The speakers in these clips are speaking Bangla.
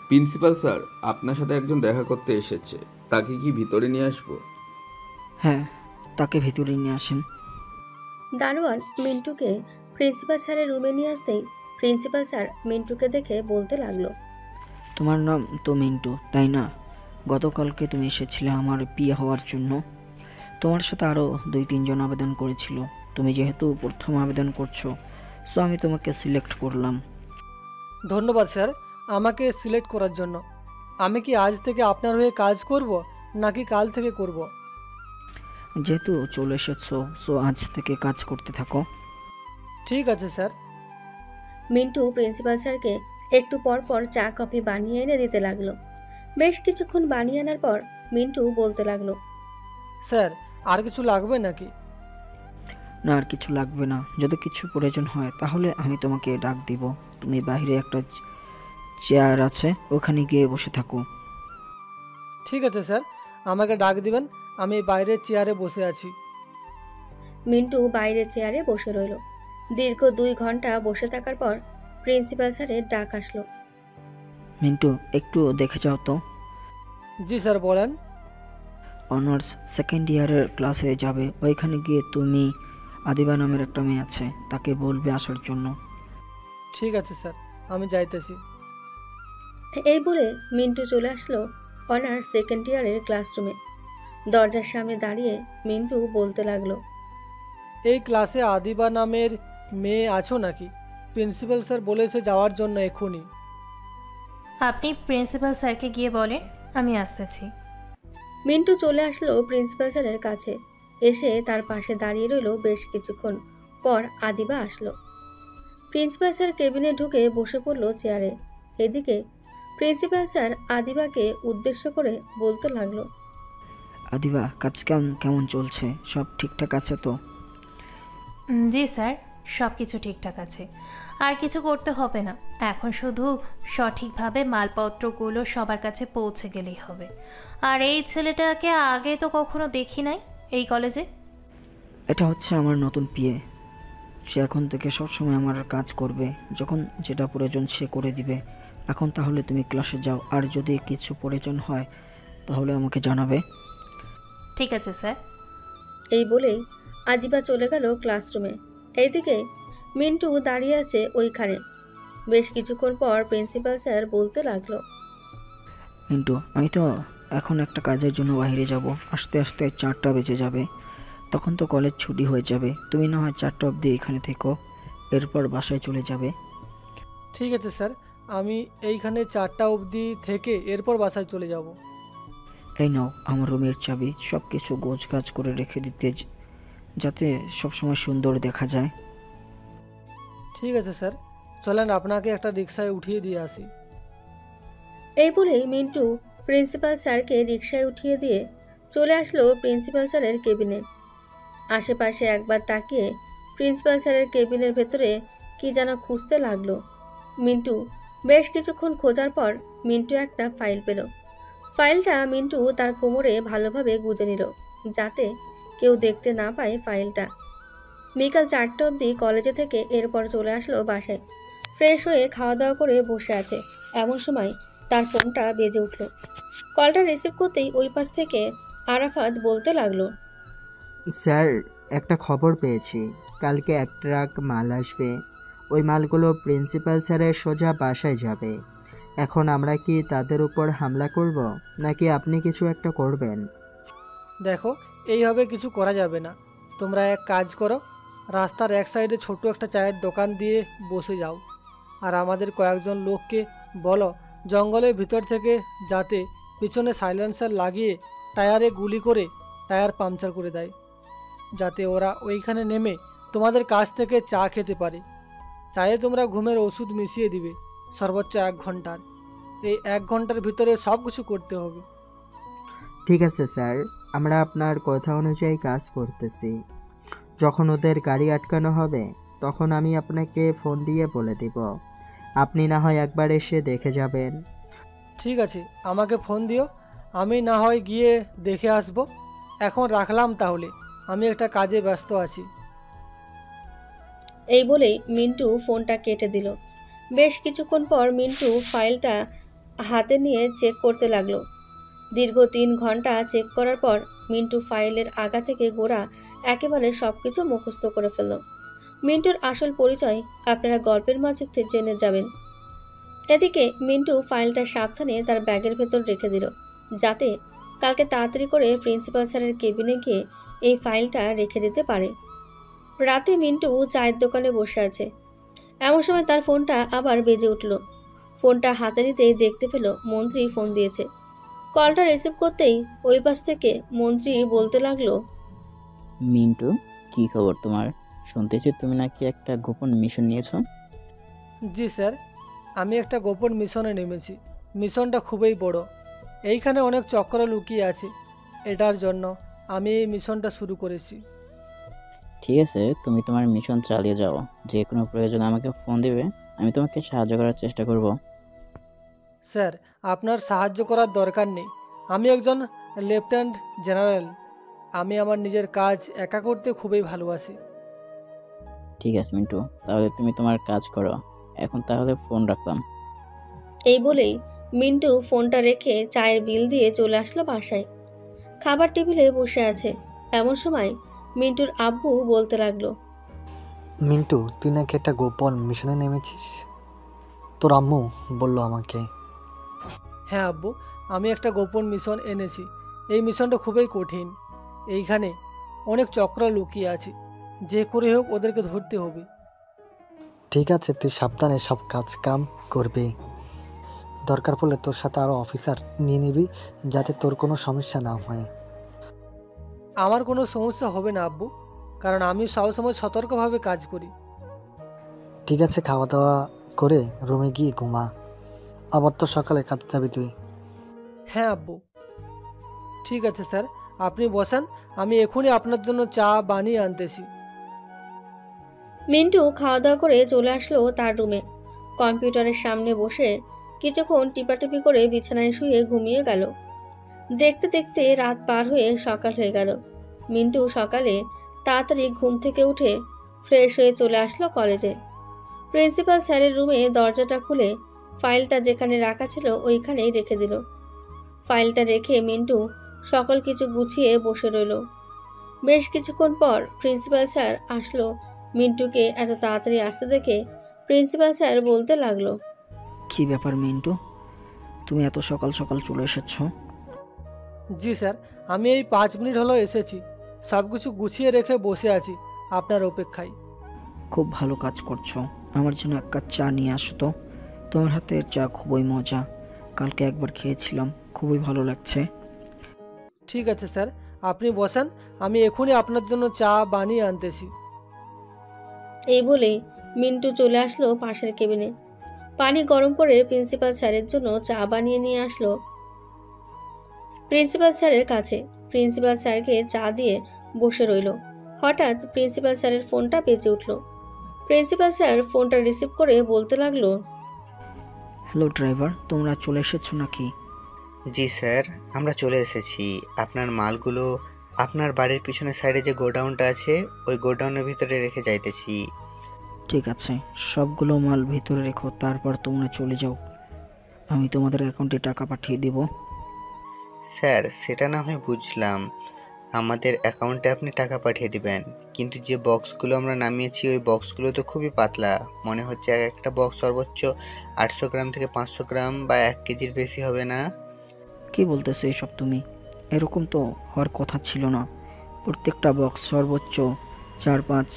প্রিন্সিপাল স্যার, আপনার সাথে একজন দেখা করতে এসেছে। তাকে কি ভিতরে নিয়ে আসবো? হ্যাঁ, তাকে ভেতরে নিয়ে আসেন। দারোয়ান মিন্টুকে প্রিন্সিপাল স্যারের রুমে নিয়ে আসতেই প্রিন্সিপাল স্যার মিন্টুকে দেখে বলতে লাগলো, তোমার নাম তো মিন্টু, তাই না? গতকালকে তুমি এসেছিলে আমার বিয়ে হওয়ার জন্য। তোমার সাথে আরও 2-3 জন আবেদন করেছিল। তুমি যেহেতু প্রথম আবেদন করছো, সো আমি তোমাকে সিলেক্ট করলাম। ধন্যবাদ স্যার, আমাকে সিলেক্ট করার জন্য। আমি কি আজ থেকে আপনার হয়ে কাজ করব নাকি কাল থেকে করব? যেহেতু চলে এসেছো, সো আজ থেকে কাজ করতে থাকো। ঠিক আছে স্যার। মিন্টু প্রিন্সিপাল স্যারকে একটু পর পর চা কফি বানিয়ে এনে দিতে লাগলো। বেশ কিছুক্ষণ বানিয়ে আনার পর মিন্টু বলতে লাগলো, স্যার, আর কিছু লাগবে নাকি? না, আর কিছু লাগবে না। যদি কিছু প্রয়োজন হয় তাহলে আমি তোমাকে ডাক দিব। তুমি বাইরে একটা চেয়ার আছে, ওখানে গিয়ে বসে থাকো। ঠিক আছে স্যার, আমাকে ডাক দিবেন। আমি বাইরের চেয়ারে বসে আছি। মিন্টু বাইরের চেয়ারে বসে রইল। দীর্ঘ 2 ঘন্টা বসে থাকার পর প্রিন্সিপাল স্যারের ডাক আসলো। মিন্টু, একটু দেখে যাও তো। জি স্যার, বলেন। অনার্স সেকেন্ড ইয়ারের ক্লাসে যাবে, ওইখানে গিয়ে তুমি আদিবা নামের একটা মেয়ে আছে, তাকে বলবে আসার জন্য। ঠিক আছে স্যার, আমি যাইতেছি। এই বলে মিন্টু চলে আসলো অনার্স সেকেন্ড ইয়ারের ক্লাসরুমে। দরজার সামনে দাঁড়িয়ে মিন্টু বলতে লাগলো, এই ক্লাসে আদিবা নামের মেয়ে আছো নাকি? প্রিন্সিপাল স্যার বলেছে যাওয়ার জন্য এখনই। আপনি প্রিন্সিপাল স্যারকে গিয়ে বলেন আমি আসতেছি। মিন্টু চলে আসলো প্রিন্সিপাল স্যারের কাছে। এসে তার পাশে দাঁড়িয়ে রইল। বেশ কিছুক্ষণ পর আদিবা আসলো। প্রিন্সিপাল স্যার কেবিনে ঢুকে বসে পড়ল চেয়ারে। এদিকে প্রিন্সিপাল স্যার আদিবাকে উদ্দেশ্য করে বলতে লাগলো, আদিবা, কাজ কেমন কেমন চলছে? সব ঠিকঠাক আছে তো? জি স্যার, সব কিছু ঠিকঠাক আছে। আর কিছু করতে হবে না, এখন শুধু সঠিকভাবে মালপত্রগুলো সবার কাছে পৌঁছে গেলেই হবে। আর এই ছেলেটাকে আগে তো কখনো দেখি নাই এই কলেজে। এটা হচ্ছে আমার নতুন পিএ। সে এখন থেকে সবসময় আমার কাজ করবে, যখন যেটা প্রয়োজন সে করে দিবে। এখন তাহলে তুমি ক্লাসে যাও, আর যদি কিছু প্রয়োজন হয় তাহলে আমাকে জানাবে। ঠিক আছে স্যার। এই বলেই আদিবা চলে গেল ক্লাসরুমে। এইদিকে মিন্টু দাঁড়িয়ে আছে ওইখানে। বেশ কিছুক্ষণ পর প্রিন্সিপাল স্যার বলতে লাগলো, কিন্তু আমি তো এখন একটা কাজের জন্য বাইরে যাব, আস্তে আস্তে 4টা বেজে যাবে। তখন তো কলেজ ছুটি হয়ে যাবে। তুমি না হয় 4টা অবধি এখানে থেকো, এরপর বাসায় চলে যাবে। ঠিক আছে স্যার, আমি এইখানে 4টা অবধি থেকে এরপর বাসায় চলে যাব। এই নাও আমার রুমের চাবি। সব কিছু গোছগাছ করে রেখে দিতে, যাতে সবসময় সুন্দর দেখা যায়। ঠিক আছে স্যার, চলেন আপনাকে একটা রিক্সায় উঠিয়ে দিয়ে আসি। এই বলেই মিন্টু প্রিন্সিপাল স্যারকে রিকশায় উঠিয়ে দিয়ে চলে আসলো প্রিন্সিপাল স্যারের কেবিনে। আশেপাশে একবার তাকিয়ে প্রিন্সিপাল স্যারের কেবিনের ভেতরে কি যেন খুঁজতে লাগলো। মিন্টু বেশ কিছুক্ষণ খোঁজার পর মিন্টু একটা ফাইল পেল। ফাইলটা মিন্টু তার কোমরে ভালোভাবে গুজে নিল, যাতে কেউ দেখতে না পায় ফাইলটা। বিকাল 4টা অবধি কলেজে থেকে এরপর চলে আসলো বাসায়। ফ্রেশ হয়ে খাওয়া দাওয়া করে বসে আছে। এমন সময় তার ফোনটা বেজে উঠল। কলটা রিসিভ করতেই ওই পাশ থেকে আরাফাত বলতে লাগলো, স্যার, একটা খবর পেয়েছি। কালকে এক ট্রাক মাল আসবে। ওই মালগুলো প্রিন্সিপাল স্যারের সোজা বাসায় যাবে। এখন আমরা কি তাদের উপর হামলা করব, নাকি আপনি কিছু একটা করবেন? দেখো, এইভাবে কিছু করা যাবে না। তোমরা এক কাজ করো, রাস্তার এক সাইডে ছোট একটা চায়ের দোকান দিয়ে বসে যাও। আর আমাদের কয়েকজন লোককে বলো জঙ্গলের ভিতর থেকে যাতে পিছনে সাইলেন্সার লাগিয়ে টায়ারে গুলি করে টায়ার পাংচার করে দেয়, যাতে ওরা ওইখানে নেমে তোমাদের কাছ থেকে চা খেতে পারে। চায়ে তোমরা ঘুমের ওষুধ মিশিয়ে দিবে, সর্বোচ্চ 1 ঘন্টার। এই 1 ঘন্টার ভিতরে সব কিছু করতে হবে। ঠিক আছে স্যার, আমরা আপনার কথা অনুযায়ী কাজ করতেছি। যখন ওদের গাড়ি আটকানো হবে তখন আমি আপনাকে ফোন দিয়ে বলে দিব। আপনি না হয় একবার এসে দেখে যাবেন। ঠিক আছে, আমাকে ফোন দিও, আমি না হয় গিয়ে দেখে আসব। এখন রাখলাম তাহলে, আমি একটা কাজে ব্যস্ত আছি। এই বলেই মিন্টু ফোনটা কেটে দিল। বেশ কিছুক্ষণ পর মিন্টু ফাইলটা হাতে নিয়ে চেক করতে লাগলো। দীর্ঘ 3 ঘন্টা চেক করার পর মিন্টু ফাইলের আগা থেকে গোড়া একেবারে সবকিছু মুখস্থ করে ফেলল। মিন্টুর আসল পরিচয় আপনারা গল্পের মাঝে জেনে যাবেন। এদিকে মিন্টু ফাইলটা সাবধানে তার ব্যাগের ভেতর রেখে দিল, যাতে কালকে তাড়াতাড়ি করে প্রিন্সিপাল স্যারের কেবিনে গিয়ে এই ফাইলটা রেখে দিতে পারে। রাতে মিন্টু চায়ের দোকানে বসে আছে। এমন সময় তার ফোনটা আবার বেজে উঠল। ফোনটা হাতে নিতেই দেখতে পেল মন্ত্রী ফোন দিয়েছে। কলটা রিসিভ করতেই ওই পাশ থেকে মন্ত্রী বলতে লাগলো, মিন্টু, কি খবর তোমার? শুনতেছি তুমি নাকি একটা গোপন মিশন নিয়েছো। জি স্যার, আমি একটা গোপন মিশনে নেমেছি। মিশনটা খুবই বড়। এইখানে অনেক চক্র লুকিয়ে আছে। এটার জন্য আমি এই মিশনটা শুরু করেছি। ঠিক আছে, তুমি তোমার মিশন চালিয়ে যাও। যে কোনো প্রয়োজনে আমাকে ফোন দিবে, আমি তোমাকে সাহায্য করার চেষ্টা করব। স্যার, আপনার সাহায্য করার দরকার নেই। আমি একজন লেফটেন্যান্ট জেনারেল। আমি আমার নিজের কাজ একা করতে খুবই ভালোবাসি। ঠিক আছে মিন্টু, তাহলে তুমি তোমার কাজ করো। এখন তাহলে ফোন রাখলাম। এই বলেই মিন্টু ফোনটা রেখে চায়ের বিল দিয়ে চলে আসলো বাসায়। খাবার টেবিলে বসে আছে। এমন সময় মিন্টুর আব্বু বলতে লাগলো, মিন্টু, তুই নাকি একটা গোপন মিশনে নেমেছিস? তোর আম্মু বলল আমাকে। হ্যাঁ আব্বু, আমি একটা গোপন মিশন এনেছি। এই মিশনটা খুবই কঠিন। এইখানে অনেক চক্র লুকিয়ে আছে। যে করে হোক ওদেরকে ধরতে হবে। ঠিক আছে, তুই সাবধানে সব কাজ কাম করবি। দরকার পড়লে তোর সাথে আরও অফিসার নিয়ে নিবি, যাতে তোর কোনো সমস্যা না হয়। আমার কোনো সমস্যা হবে না আব্বু, কারণ আমি সবসময় সতর্কভাবে কাজ করি। ঠিক আছে, খাওয়া দাওয়া করে রুমে গিয়ে ঘুমা। আবার তো সকালে কাজে যাবি তুই। হ্যাঁ আব্বু। ঠিক আছে স্যার, আপনি বসেন, আমি এখনই আপনার জন্য চা বানিয়ে আনতেছি। মিন্টু খাওয়া দাওয়া করে চলে আসলো তার রুমে। কম্পিউটারের সামনে বসে কিছুক্ষণ টিপাটিপি করে বিছানায় শুয়ে ঘুমিয়ে গেল। দেখতে দেখতে রাত পার হয়ে সকাল হয়ে গেল। মিন্টু সকালে তাড়াতাড়ি ঘুম থেকে উঠে ফ্রেশ হয়ে চলে আসলো কলেজে। প্রিন্সিপাল স্যারের রুমে দরজাটা খুলে ফাইলটা যেখানে রাখা ছিল ওইখানেই রেখে দিল। ফাইলটা রেখে মিন্টু সকল কিছু গুছিয়ে বসে রইল। বেশ কিছুক্ষণ পর প্রিন্সিপাল স্যার আসলো। মিন্টুকে এত তাড়াতাড়ি আসতে দেখে প্রিন্সিপাল স্যার বলতে লাগলো, কি ব্যাপার মিন্টু, তুমি এত সকাল সকাল চলে এসেছো? জি স্যার, আমি এই 5 মিনিট হলো এসেছি। সব কিছু গুছিয়ে রেখে বসে আছি আপনার অপেক্ষায়। খুব ভালো কাজ করছো। আমার জন্য এক কাপ চা নিয়ে আসো তো। তোমার হাতের চা খুবই মজা। কালকে একবার খেয়েছিলাম, খুবই ভালো লাগছে। ঠিক আছে স্যার, আপনি বসেন, আমি এখনই আপনার জন্য চা বানিয়ে আনতেছি। এই বলেই মিন্টু চলে আসলো পাশের কেবিনে। পানি গরম করে প্রিন্সিপাল স্যারের জন্য চা বানিয়ে নিয়ে আসলো প্রিন্সিপাল স্যারের কাছে। প্রিন্সিপাল স্যারকে চা দিয়ে বসে রইল। হঠাৎ প্রিন্সিপাল স্যারের ফোনটা বেজে উঠল। প্রিন্সিপাল স্যার ফোনটা রিসিভ করে বলতে লাগলো, হ্যালো ড্রাইভার, তোমরা চলে এসেছো নাকি? জি স্যার, আমরা চলে এসেছি। আপনার মালগুলো আপনার বাড়ির পিছনের সাইডে যে গোডাউনটা আছে ওই গোডাউনের ভিতরে রেখে যাইতেছি। ঠিক আছে, সবগুলো মাল ভিতরে রেখো, তারপর তোমরা চলে যাও। আমি তোমাদের অ্যাকাউন্টে টাকা পাঠিয়ে দেব। স্যার, সেটা না হয় বুঝলাম, আমাদের অ্যাকাউন্টে আপনি টাকা পাঠিয়ে দিবেন, কিন্তু যে বক্সগুলো আমরা নামিয়েছি ওই বক্সগুলো তো খুবই পাতলা। মনে হচ্ছে এক একটা বক্স সর্বোচ্চ 800 গ্রাম থেকে 500 গ্রাম বা 1 কেজির বেশি হবে না। কি বলতেছো এসব তুমি? এরকম তো হওয়ার কথা ছিল না। প্রত্যেকটা বক্স সর্বোচ্চ 4-5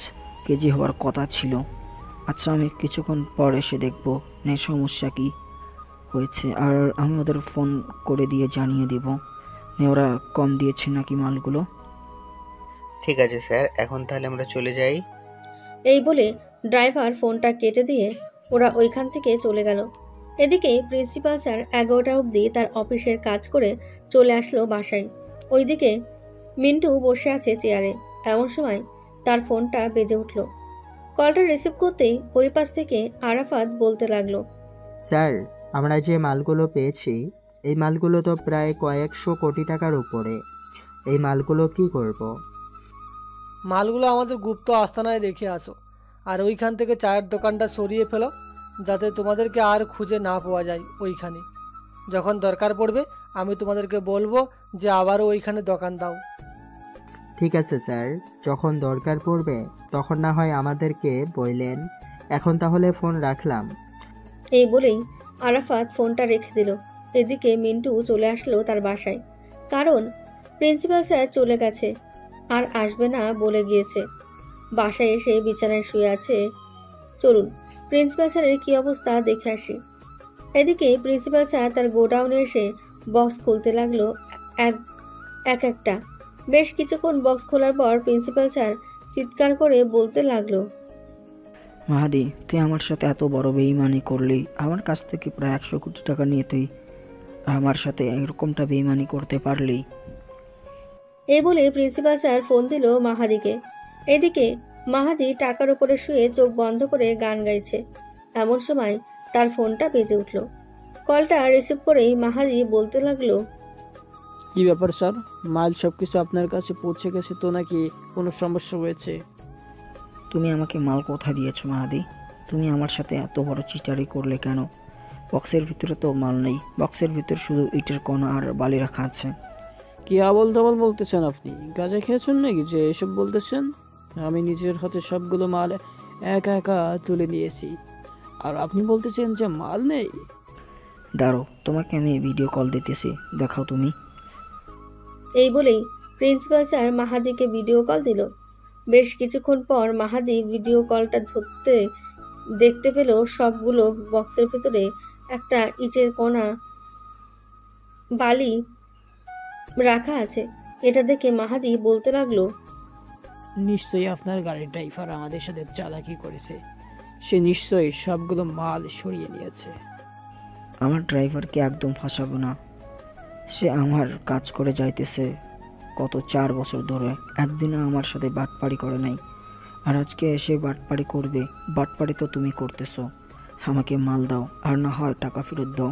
কেজি হওয়ার কথা ছিল। আচ্ছা, আমি কিছুক্ষণ পর এসে দেখবো সমস্যা কি হয়েছে, আর আমি ওদের ফোন করে দিয়ে জানিয়ে দেব ওরা কম দিয়েছে নাকি মালগুলো। ঠিক আছে স্যার, এখন তাহলে আমরা চলে যাই। এই বলে ড্রাইভার ফোনটা কেটে দিয়ে ওরা ওইখান থেকে চলে গেল। এদিকে প্রিন্সিপাল স্যার 11টা অবধি তার অফিসের কাজ করে চলে আসলো বাসায়। ওইদিকে মিন্টু বসে আছে চেয়ারে। এমন সময় তার ফোনটা বেজে উঠল। কলটা রিসিভ করতেই ওই পাশ থেকে আরাফাত বলতে লাগলো, স্যার, আমরা যে মালগুলো পেয়েছি এই মালগুলো তো প্রায় কয়েকশো কোটি টাকার উপরে। এই মালগুলো কি করব? মালগুলো আমাদের গুপ্ত আস্তানায় রেখে আসো। আর ওইখান থেকে চায়ের দোকানটা সরিয়ে ফেলো, যাতে তোমাদেরকে আর খুঁজে না পাওয়া যায় ওইখানে। যখন দরকার পড়বে আমি তোমাদেরকে বলবো যে আবারও ওইখানে দোকান দাও। ঠিক আছে স্যার, যখন দরকার পড়বে তখন না হয় আমাদেরকে বললেন। এখন তাহলে ফোন রাখলাম। এই বলেই আরাফাত ফোনটা রেখে দিল। এদিকে মিন্টু চলে আসলো তার বাসায়, কারণ প্রিন্সিপাল স্যার চলে গেছে আর আসবে না বলে গিয়েছে। বাসায় এসে বিছানায় শুয়ে আছে। চলুন প্রিন্সিপাল স্যারের কী অবস্থা দেখে আসি। এদিকে প্রিন্সিপাল স্যার তার গোডাউনে এসে বক্স খুলতে লাগলো একটা। বেশ কিছুক্ষণ বক্স খোলার পর প্রিন্সিপাল স্যার চিৎকার করে বলতে লাগলো, মাহাদি, তুই আমার সাথে এত বড় বেইমানি করলি। আমার কাছ থেকে প্রায় 100 কোটি টাকা নিয়ে তুই আমার সাথে এরকমটা বেইমানি করতে পারলি? এই বলে প্রিন্সিপাল স্যার ফোন দিল মাহাদিকে। এদিকে মাহাদি টাকার উপরে শুয়ে চোখ বন্ধ করে গান গাইছে। এমন সময় তার ফোনটা বেজে উঠল। কলটা রিসিভ করেই মাহাদি বলতে লাগলো, কি ব্যাপার স্যার, মাল সব কিছু আপনার কাছে পৌঁছে গেছে তো, নাকি কোনো সমস্যা হয়েছে? তুমি আমাকে মাল কোথায় দিয়েছো মাহাদি? তুমি আমার সাথে এত বড় চিটারি করলে কেন? বক্সের ভিতরে তো মাল নেই, বক্সের ভিতরে শুধু ইটের কণা আর বালি রাখা আছে। কি আবল তাবল বলতেছেন আপনি? গাঁজা খেয়েছেন নাকি যে এসব বলতেছেন? আমি নিজের হাতে সবগুলো মাল একা একা তুলে নিয়েছি, আর আপনি বলতেছেন যে মাল নেই? দাঁড়ো, তোমাকে আমি ভিডিও কল দিতেছি, দেখাও তুমি। এই বলেই প্রিন্সিপাল স্যার মাহাদিকে ভিডিও কল দিল। বেশ কিছুক্ষণ পর মাহাদি ভিডিও কলটা ধরতে দেখতে পেল সবগুলো বক্সের ভেতরে একটা ইটের কণা বালি রাখা আছে। এটা দেখে মাহাদি বলতে লাগলো, নিশ্চয়ই আপনার গাড়ির ড্রাইভার আমাদের সাথে চালাকি করেছে, সে নিশ্চয়ই সবগুলো মাল সরিয়ে নিয়েছে। আমার ড্রাইভারকে একদম ফাঁসাবো না। সে আমার কাজ করে যাইতেছে গত 4 বছর ধরে, একদিনও আমার সাথে বাটপাড়ি করে নাই, আর আজকে এসে বাটপাড়ি করবে। বাটপাড়ি তো তুমি করতেছো। আমাকে মাল দাও, আর না হয় টাকা ফেরত দাও।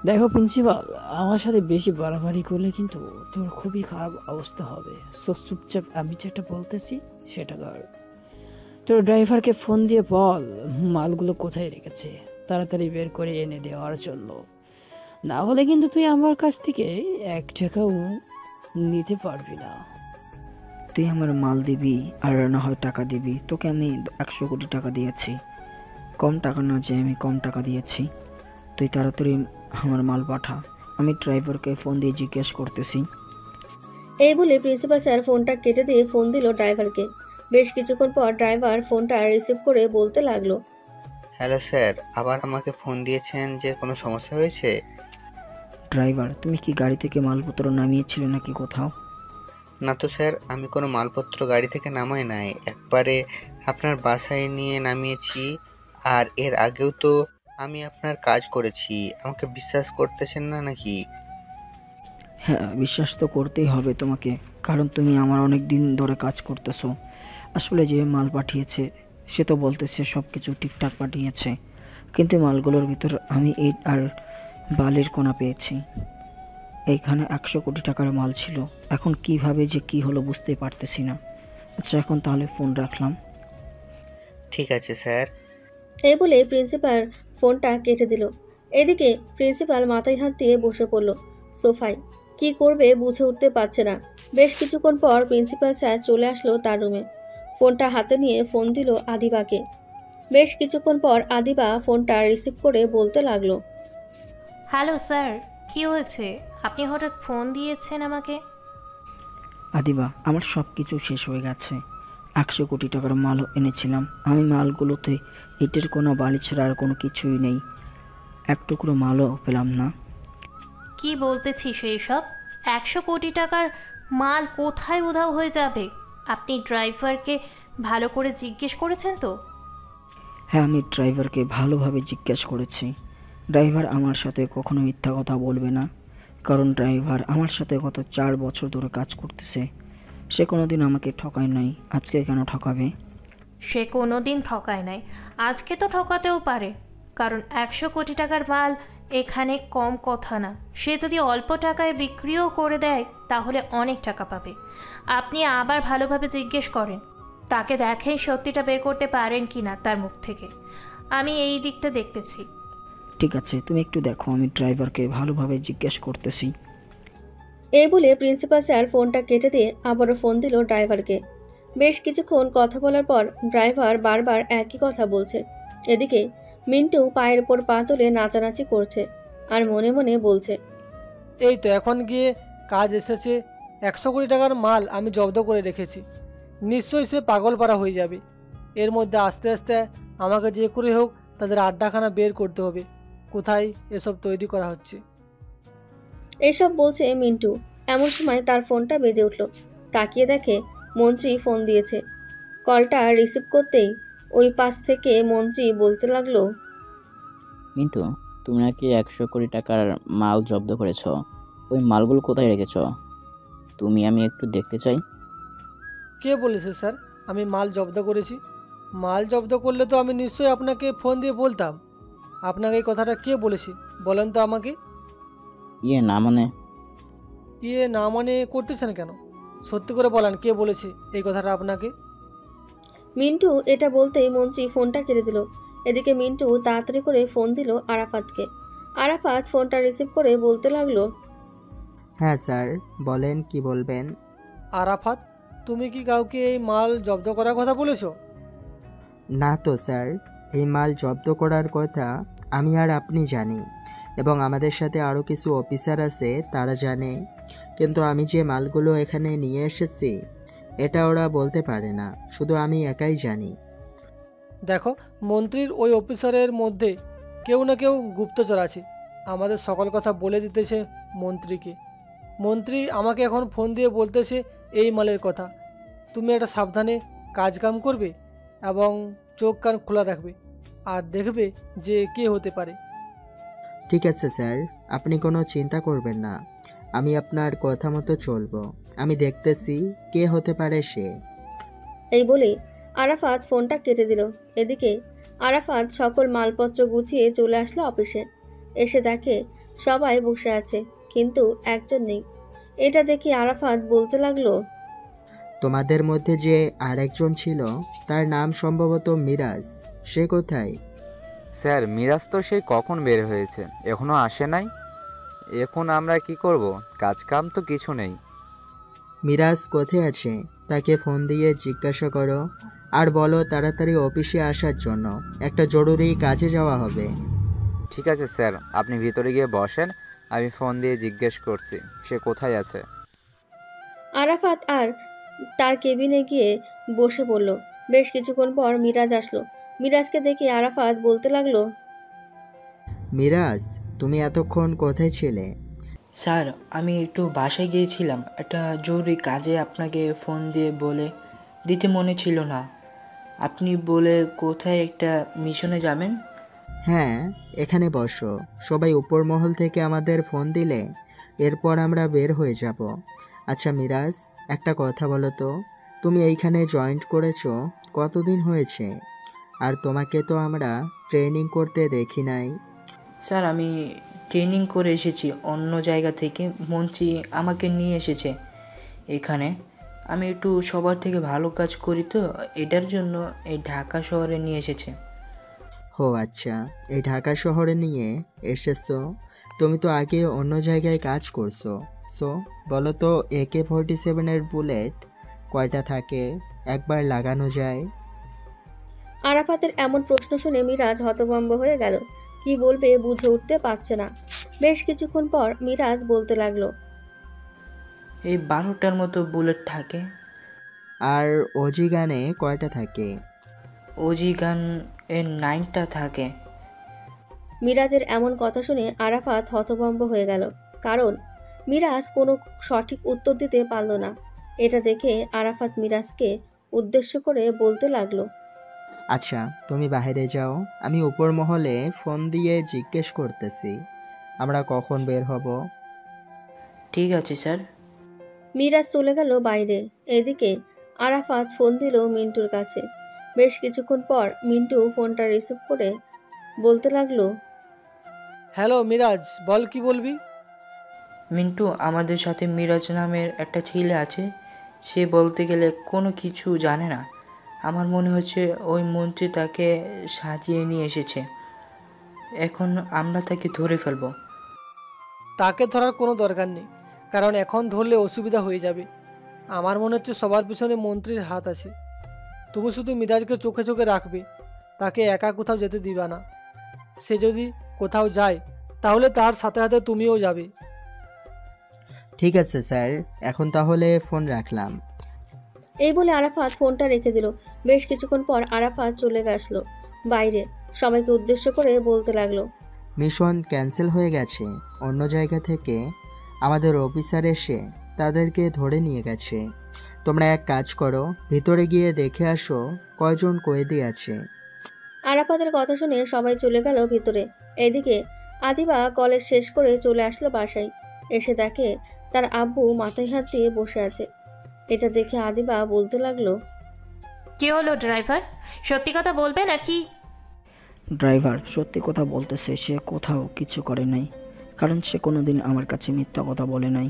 দেখো প্রিন্সিপাল, আমার সাথে বেশি বাড়াবাড়ি করলে কিন্তু তোর খুবই খারাপ অবস্থা হবে। সো চুপচাপ আমি যেটা বলতেছি সেটা কর। তোর ড্রাইভারকে ফোন দিয়ে বল মালগুলো কোথায় রেখেছে, তাড়াতাড়ি বের করে এনে দেওয়ার জন্য। না হলে কিন্তু তুই আমার কাছ থেকে 1 টাকাও নিতে পারবি না। তুই আমার মাল দিবি আর না হয় টাকা দিবি। তোকে আমি 100 কোটি টাকা দিয়েছি, কম টাকা না যে আমি কম টাকা দিয়েছি। তুই তাড়াতাড়ি আমার মাল পাঠা, আমি ড্রাইভারকে ফোন দিয়ে জিজ্ঞেস করতেছি। এই বলে প্রিন্সিপাল স্যার ফোনটা কেটে দিয়ে ফোন দিল ড্রাইভারকে। বেশ কিছুক্ষণ পর ড্রাইভার ফোনটা রিসিভ করে বলতে লাগলো, হ্যালো স্যার, আবার আমাকে ফোন দিয়েছেন যে কোনো সমস্যা হয়েছে? ড্রাইভার, তুমি কি গাড়ি থেকে মালপত্র নামিয়েছিলে নাকি কোথাও? না তো স্যার, আমি কোনো মালপত্র গাড়ি থেকে নামাই নাই, একবারে আপনার বাসায় নিয়ে নামিয়েছি। আর এর আগেও তো আমি আপনার কাজ করেছি, আমাকে বিশ্বাস করতেছেন না নাকি? হ্যাঁ, বিশ্বাস তো করতেই হবে তোমাকে, কারণ তুমি আমার অনেক দিন ধরে কাজ করতেছো। আসলে যে মাল পাঠিয়েছে সে তো বলতেছে সব কিছু ঠিকঠাক পাঠিয়েছে, কিন্তু মালগুলোর ভিতর আমি ইট আর বালির কণা পেয়েছি। এইখানে 100 কোটি টাকার মাল ছিল, এখন কিভাবে যে কি হলো বুঝতে পারতেছি না। আচ্ছা, এখন তাহলে ফোন রাখলাম। ঠিক আছে স্যার। এই বলে প্রিন্সিপাল ফোনটা কেটে দিল। এদিকে প্রিন্সিপাল মাথায় হাত দিয়ে বসে পড়ল সোফায়। কি করবে বুঝে উঠতে পারছে না। বেশ কিছুক্ষণ পর প্রিন্সিপাল স্যার চলে আসলো তার রুমে। ফোনটা হাতে নিয়ে ফোন দিল আদিবাকে। বেশ কিছুক্ষণ পর আদিবা ফোনটা রিসিভ করে বলতে লাগলো, হ্যালো স্যার, কি হয়েছে? আপনি হঠাৎ ফোন দিয়েছেন আমাকে? আদিবা, আমার সব কিছু শেষ হয়ে গেছে। 100 কোটি টাকার মাল এনেছিলাম আমি, মালগুলোতে ইটের কোনো বালি ছাড়া আর কোনো কিছুই নেই, এক টুকরো মালও পেলাম না। কি বলতেছিস এইসব? 100 কোটি টাকার মাল কোথায় উধাও হয়ে যাবে? আপনি ড্রাইভারকে ভালো করে জিজ্ঞেস করেছেন তো? হ্যাঁ, আমি ড্রাইভারকে ভালোভাবে জিজ্ঞেস করেছি। ড্রাইভার আমার সাথে কখনো মিথ্যা কথা বলবে না, কারণ ড্রাইভার আমার সাথে গত 4 বছর ধরে কাজ করতেছে। সে কোনোদিন আমাকে ঠকায় নাই, আজকে কেন ঠকাবে? সে কোনো দিন ঠকায় নাই, আজকে তো ঠকাতেও পারে, কারণ 100 কোটি টাকার মাল এখানে কম কথা না। সে যদি অল্প টাকায় বিক্রিও করে দেয় তাহলে অনেক টাকা পাবে। আপনি আবার ভালোভাবে জিজ্ঞেস করেন, তাকে দেখেন সত্যিটা বের করতে পারেন কি না তার মুখ থেকে। আমি এই দিকটা দেখতেছি। ঠিক আছে, তুমি একটু দেখো, আমি ড্রাইভারকে ভালোভাবে জিজ্ঞেস করতেছি। এই বলে প্রিন্সিপাল স্যার ফোনটা কেটে দিয়ে আবারও ফোন দিল ড্রাইভারকে। বেশ কিছুক্ষণ কথা বলার পর ড্রাইভার বারবার একই কথা বলছে। এদিকে মিন্টু পায়ের ওপর পা তুলে নাচানাচি করছে আর মনে মনে বলছে, এই তো এখন গিয়ে কাজ এসেছে, 100 কোটি টাকার মাল আমি জব্দ করে রেখেছি। নিশ্চয়ই সে পাগল পারা হয়ে যাবে। এর মধ্যে আস্তে আস্তে আমাকে যে করে হোক তাদের আড্ডাখানা বের করতে হবে, কোথায় এসব তৈরি করা হচ্ছে। এসব বলছে মিন্টু। এমন সময় তার ফোনটা বেজে উঠল। তাকিয়ে দেখে মন্ত্রী ফোন দিয়েছে। কলটা রিসিভ করতেই ওই পাশ থেকে মন্ত্রী বলতে লাগলো, মিন্টু, তুমি নাকি 100 কোটি টাকার মাল জব্দ করেছ। ওই মালগুলো কোথায় রেখেছ? আমি একটু দেখতে চাই। কে বলেছে স্যার আমি মাল জব্দ করেছি? মাল জব্দ করলে তো আমি নিশ্চয়ই আপনাকে ফোন দিয়ে বলতাম। আপনাকে এই কথাটা কে বলেছে বলেন তো আমাকে। না মানে? না মানে করতেছেন কেন? সত্যি করে বলেন কে বলেছে এই কথাটা আপনাকে। মিন্টু এটা বলতেই মন্ত্রী ফোনটা কেটে দিল। এদিকে মিন্টু তাড়াতাড়ি করে ফোন দিল আরাফাতকে। আরাফাত ফোনটা রিসিভ করে বলতে লাগলো, হ্যাঁ স্যার, বলেন কি বলবেন। আরাফাত, তুমি কি কাউকে এই মাল জব্দ করার কথা বলেছো? না তো স্যার, এই মাল জব্দ করার কথা আমি আর আপনি জানি, এবং আমাদের সাথে আরও কিছু অফিসার আছে তারা জানে, কিন্তু আমি যে মালগুলো এখানে নিয়ে এসেছি এটা ওরা বলতে পারে না, শুধু আমি একাই জানি। দেখো, মন্ত্রীর ওই অফিসারের মধ্যে কেউ না কেউ গুপ্তচর আছে, আমাদের সকল কথা বলে দিতেছে মন্ত্রীকে। মন্ত্রী আমাকে এখন ফোন দিয়ে বলতেছে এই মালের কথা। তুমি একটা সাবধানে কাজ কাম করবে এবং চোখ কান খোলা রাখবে আর দেখবে যে কে হতে পারে। ঠিক আছে স্যার, আপনি কোনো চিন্তা করবেন না, আমি আপনার কথা মতো চলবো। আমি দেখতেছি কে হতে পারে সে। এই বলে আরাফাত ফোনটা কেটে দিল। এদিকে আরাফাত সকল মালপত্র গুছিয়ে চলে আসলো অফিসে। এসে দেখে সবাই বসে আছে, কিন্তু একজন নেই। এটা দেখে আরাফাত বলতে লাগলো, তোমাদের মধ্যে যে আরেকজন ছিল তার নাম সম্ভবত মিরাজ, সে কোথায়? স্যার, মিরাজ তো সেই কখন বের হয়েছে, এখনো আসে নাই। এখন আমরা কি করব? কাজ কাম তো কিছু নেই। মিরাজ কোথায় আছে তাকে ফোন দিয়ে জিজ্ঞাসা করো, আর বলো তাড়াতাড়ি অফিসে আসার জন্য, একটা জরুরি কাজে যাওয়া হবে। ঠিক আছে স্যার, আপনি ভিতরে গিয়ে বসেন, আমি ফোন দিয়ে জিজ্ঞেস করছি সে কোথায় আছে। আরাফাত আর তার কেবিনে গিয়ে বসে পড়ল। বেশ কিছুক্ষণ পর মিরাজ আসলো। মিরাজকে দেখে আরাফাত বলতে লাগলো, মিরাজ, তুমি এতক্ষণ কোথায় ছিলে? স্যার, আমি একটু বাসায় গিয়েছিলাম, একটা জরুরি কাজে আপনাকে ফোন দিয়ে বলে দিতে মনে ছিল না। আপনি বলে কোথায় একটা মিশনে যাবেন? হ্যাঁ, এখানে বসো, সবাই উপর মহল থেকে আমাদের ফোন দিলে এরপর আমরা বের হয়ে যাব। আচ্ছা মিরাজ, একটা কথা বলো তো, তুমি এইখানে জয়েন্ট করেছো কতদিন হয়েছে? আর তোমাকে তো আমরা ট্রেনিং করতে দেখি নাই। স্যার, আমি ট্রেনিং করে এসেছি অন্য জায়গা থেকে, মন্ত্রী আমাকে নিয়ে এসেছে এখানে। আমি একটু সবার থেকে ভালো কাজ করি তো, এটার জন্য এই ঢাকা শহরে নিয়ে এসেছে। ও আচ্ছা, এই ঢাকা শহরে নিয়ে এসেছো? তুমি তো আগে অন্য জায়গায় কাজ করছো। সো বলো তো, AK-47 বুলেট কয়টা থাকে, একবার লাগানো যায়? আরাফাতের এমন প্রশ্ন শুনে মিরাজ হতভম্ব হয়ে গেল। কি বলবে বুঝে উঠতে পারছে না। বেশ কিছুক্ষণ পর মিরাজ বলতে লাগলো, এই 12টার মতো বুলেট থাকে। আর ওজি গানে কয়টা থাকে? ওজি গান এর 9টা থাকে। মিরাজের এমন কথা শুনে আরাফাত হতভম্ব হয়ে গেল, কারণ মিরাজ কোনো সঠিক উত্তর দিতে পারল না। এটা দেখে আরাফাত মিরাজকে উদ্দেশ্য করে বলতে লাগলো, আচ্ছা তুমি বাইরে যাও, আমি উপর মহলে ফোন দিয়ে জিজ্ঞেস করতেছি আমরা কখন বের হব। ঠিক আছে স্যার। মিরাজ চলে গেল বাইরে। এদিকে আরাফাত ফোন দিল মিন্টুর কাছে। বেশ কিছুক্ষণ পর মিন্টু ফোনটা রিসিভ করে বলতে লাগলো, হ্যালো মিরাজ, বল কি বলবি? মিন্টু, আমাদের সাথে মিরাজ নামের একটা ছেলে আছে, সে বলতে গেলে কোনো কিছু জানে না। আমার মনে হচ্ছে ওই মন্ত্রী তাকে সাজিয়ে নিয়ে এসেছে। এখন আমরা তাকে ধরে ফেলবো। তাকে ধরার কোনো দরকার নেই, কারণ এখন ধরলে অসুবিধা হয়ে যাবে। আমার মনে হচ্ছে সবার পিছনে মন্ত্রীর হাত আছে। তুমি শুধু মিরাজকে চোখে চোখে রাখবে, তাকে একা কোথাও যেতে দিবা না। সে যদি কোথাও যায় তাহলে তার সাথে সাথে তুমিও যাবে। ঠিক আছে স্যার, এখন তাহলে ফোন রাখলাম। এই বলে আরাফাত ফোনটা রেখে দিল। বেশ কিছুক্ষণ পর আরাফাত চলে আসলো বাইরে, সবাইকে উদ্দেশ্য করে বলতে লাগলো, মিশন ক্যান্সেল হয়ে গেছে। অন্য জায়গা থেকে আমাদের অফিসার এসে তাদেরকে ধরে নিয়ে গেছে। তোমরা এক কাজ করো, ভিতরে গিয়ে দেখে আসো কয়জন কয়েদি আছে। আরাফাতের কথা শুনে সবাই চলে গেল ভিতরে। এদিকে আদিবা কলেজ শেষ করে চলে আসলো বাসায়। এসে দেখে তার আব্বু মাথায় হাত দিয়ে বসে আছে। এটা দেখে আদিবা বলতে লাগলো, কি হলো ড্রাইভার, সত্যি কথা বলবে নাকি? ড্রাইভার সত্যি কথা বলতেছে, সে কোথাও কিছু করে নাই, কারণ সে কোনোদিন আমার কাছে মিথ্যা কথা বলে নাই।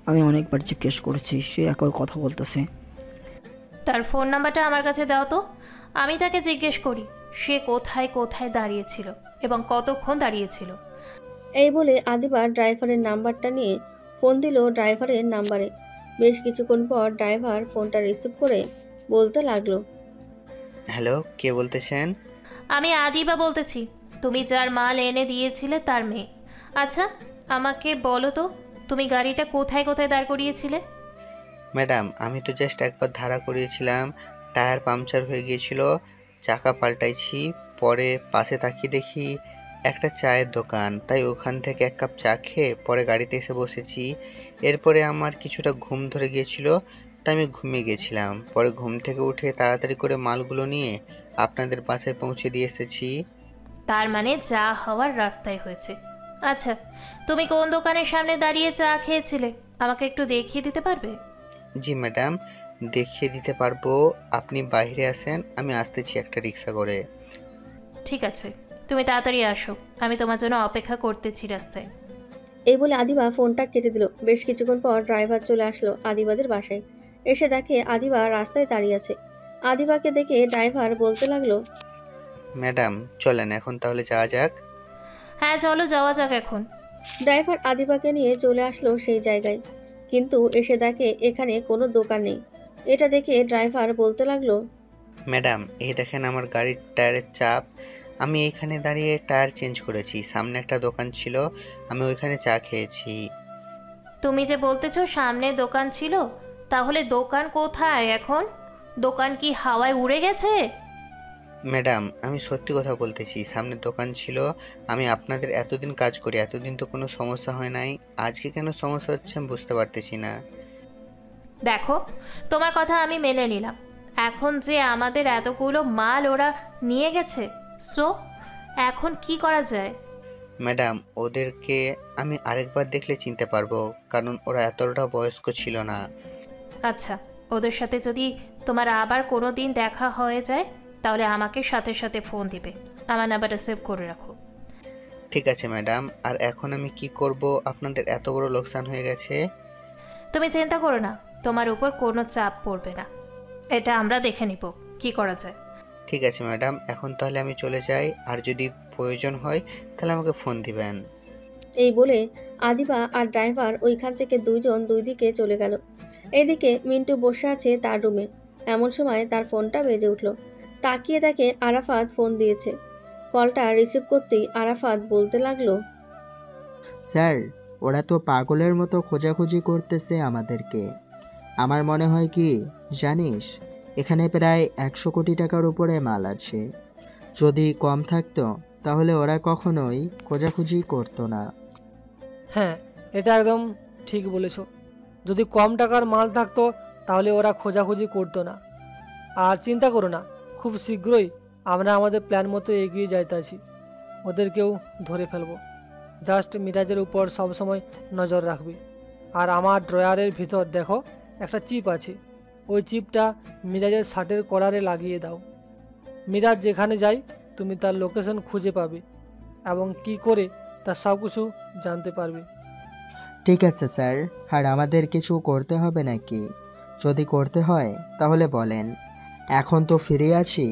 আমি অনেকবার জিজ্ঞেস করেছি, সে একই কথা বলতেছে। তার ফোন নাম্বারটা আমার কাছে দাও তো, আমি তাকে জিজ্ঞেস করি সে কোথায় কোথায় দাঁড়িয়েছিল এবং কতক্ষণ দাঁড়িয়েছিল। এই বলে আদিবা ড্রাইভারের নাম্বারটা নিয়ে ফোন দিল ড্রাইভারের নাম্বারে। বেশ কিছুক্ষণ পর ড্রাইভার ফোনটা রিসিভ করে বলতে লাগলো, হ্যালো, কে বলতেছেন? আমি আদিবা বলতেছি, তুমি যার মাল এনে দিয়েছিলে তার মেয়ে। আচ্ছা আমাকে বলো তো, তুমি গাড়িটা কোথায় কোথায় দাঁড় করিয়েছিলে? ম্যাডাম, আমি তো জাস্ট একবার ধারা করিয়েছিলাম, টায়ার পাংচার হয়ে গিয়েছিল, চাকা পাল্টাইছি। পরে পাশে তাকিয়ে দেখি একটা চায়ের দোকান, তাই ওখান থেকে এক কাপ চা খেয়ে পরে গাড়িতে এসে বসেছি। এরপরে আমার কিছুটা ঘুম ধরে গিয়েছিল, তাই আমি ঘুমিয়ে গেছিলাম। পরে ঘুম থেকে উঠে তাড়াতাড়ি করে মালগুলো নিয়ে আপনাদের বাসায় পৌঁছে দিয়ে এসেছি। তার মানে চা হওয়ার রাস্তায় হয়েছে। আচ্ছা তুমি কোন দোকানের সামনে দাঁড়িয়ে চা খেয়েছিলে আমাকে একটু দেখিয়ে দিতে পারবে? জি ম্যাডাম, দেখিয়ে দিতে পারবো। আপনি বাইরে আসেন, আমি আসতেছি একটা রিক্সা করে। ঠিক আছে, তুমি তাড়াতাড়ি আসো, আমি তোমার জন্য অপেক্ষা করতেছি রাস্তায়। এই বলে আদিবা ফোনটা কেটে দিল। বেশ কিছুক্ষণ পর ড্রাইভার চলে আসলো আদিবাদের বাসায়। এসে দেখে আদিবা রাস্তায় দাঁড়িয়ে আছে। আদিবাকে দেখে ড্রাইভার বলতে লাগলো, ম্যাডাম চলেন এখন তাহলে যাওয়া যাক। হ্যাঁ চলো যাওয়া যাক এখন। ড্রাইভার আদিবাকে নিয়ে চলে আসলো সেই জায়গায়, কিন্তু এসে দেখে এখানে কোনো দোকান নেই। এটা দেখে ড্রাইভার বলতে লাগলো, ম্যাডাম এই দেখেন আমার গাড়ির টায়ারের চাপ, আমি এখানে দাঁড়িয়ে টায়ার চেঞ্জ করেছি। সামনে একটা দোকান ছিল, আমি ওইখানে চা খেয়েছি। তুমি যে বলতেছো সামনে দোকান ছিল, তাহলে দোকান কোথায় এখন? দোকান কি হাওয়ায় উড়ে গেছে? ম্যাডাম আমি সত্যি কথা বলতেছি, সামনে দোকান ছিল। আমি আপনাদের এতদিন কাজ করি, এতদিন তো কোনো সমস্যা হয় নাই, আজকে কেন সমস্যা হচ্ছে আমি বুঝতে পারতেছি না। দেখো তোমার কথা আমি মেনে নিলাম, এখন যে আমাদের এতগুলো মাল ওরা নিয়ে গেছে, সো এখন কি করা যায়? ম্যাডাম ওদেরকে আমি আরেকবার দেখলে চিনতে পারবো, কারণ ওরা এতটা বয়স্ক ছিল না। আচ্ছা ওদের সাথে যদি তোমার আবার কোনো দিন দেখা হয়ে যায় তাহলে আমাকে সাথে সাথে ফোন দিবে, আমার নাম্বারটা সেভ করে রাখো। ঠিক আছে ম্যাডাম, আর এখন আমি কি করব? আপনাদের এত বড় লোকসান হয়ে গেছে। তুমি চিন্তা করো না, তোমার উপর কোনো চাপ পড়বে না, এটা আমরা দেখে নিব কি করা যায়। ঠিক আছে ম্যাডাম, এখন তাহলে আমি চলে যাই, আর যদি প্রয়োজন হয় তাহলে আমাকে ফোন দিবেন। এই বলে আদিবা আর ড্রাইভার ওইখান থেকে দুইজন দুই দিকে চলে গেল। এদিকে মিন্টু বসে আছে তার রুমে। এমন সময় তার ফোনটা বেজে উঠল। তাকিয়ে দেখে আরাফাত ফোন দিয়েছে। কলটা রিসিভ করতেই আরাফাত বলতে লাগলো, স্যার, ওরা তো পাগলের মতো খোঁজাখুঁজি করতেছে আমাদেরকে। আমার মনে হয় কি জানিস, এখানে প্রায় 100 কোটি টাকার উপরে মাল আছে। যদি কম থাকতো তাহলে ওরা কখনোই খোঁজাখুঁজি করতো না। হ্যাঁ, এটা একদম ঠিক বলেছ। যদি কম টাকার মাল থাকতো তাহলে ওরা খোঁজাখুঁজি করতো না। আর চিন্তা করো না, খুব শীঘ্রই আমরা আমাদের প্ল্যান মতো এগিয়ে যাইতেছি। ওদেরকেও ধরে ফেলবো। জাস্ট মিরাজের উপর সবসময় নজর রাখবি। আর আমার ড্রয়ারের ভিতর দেখো একটা চিপ আছে, ওই চিপটা মিরাজের শার্টের কলারে লাগিয়ে দাও। মিরাজ যেখানে যায় তুমি তার লোকেশন খুঁজে পাবে এবং কি করে তার সব কিছু জানতে পারবে। ঠিক আছে স্যার, আর আমাদের কিছু করতে হবে নাকি? যদি করতে হয় তাহলে বলেন, এখন তো ফিরে আছি,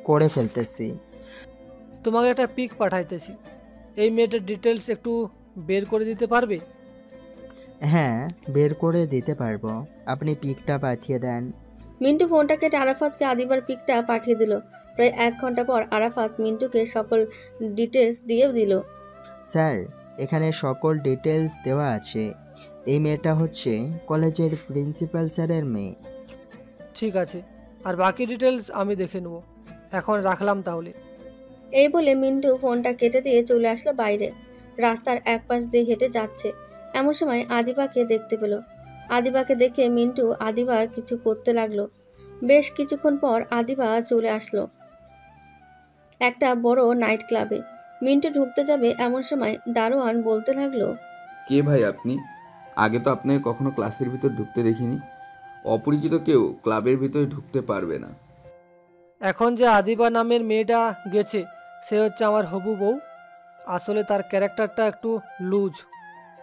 করে ফেলতেছি। তোমাকে একটা পিক পাঠাইতেছি, এই মেয়েটার ডিটেলস একটু বের করে দিতে পারবে? হ্যাঁ, বের করে দিতে পারবো, আপনি পিকটা পাঠিয়ে দেন। মিন্টু ফোনটা কেটে আরাফাতকে আদিবার পিকটা পাঠিয়ে দিল। প্রায় 1 ঘন্টা পর আরাফাত মিন্টুকে সকল ডিটেলস দিয়ে দিল। স্যার, এখানে সকল ডিটেলস দেওয়া আছে। এই মেয়েটা হচ্ছে কলেজের প্রিন্সিপাল স্যারের মেয়ে। ঠিক আছে, আর বাকি ডিটেলস আমি দেখে নেব। এখন রাখলাম তাহলে। এই বলে মিন্টু ফোনটা কেটে দিয়ে চলে আসলো বাইরে। রাস্তার এক পাশ দিয়ে হেঁটে যাচ্ছে, এমন সময় আদিবাকে দেখতে পেল। আদিবাকে দেখে মিন্টু আদিবার কিছু করতে লাগলো। বেশ কিছুক্ষণ পর আদিবা চলে আসলো একটা বড় নাইট ক্লাবে। মিন্টু ঢুকতে যাবে এমন সময় দারোয়ান বলতে লাগলো, কে ভাই আপনি? আগে তো আপনাকে কখনো ক্লাসের ভিতর ঢুকতে দেখিনি। অপরিচিত কেউ ক্লাবের ভিতরে ঢুকতে পারবে না। এখন যে আদিবা নামের মেয়েটা গেছে, সে হচ্ছে আমার হবু বউ। আসলে তার ক্যারেক্টারটা একটু লুজ,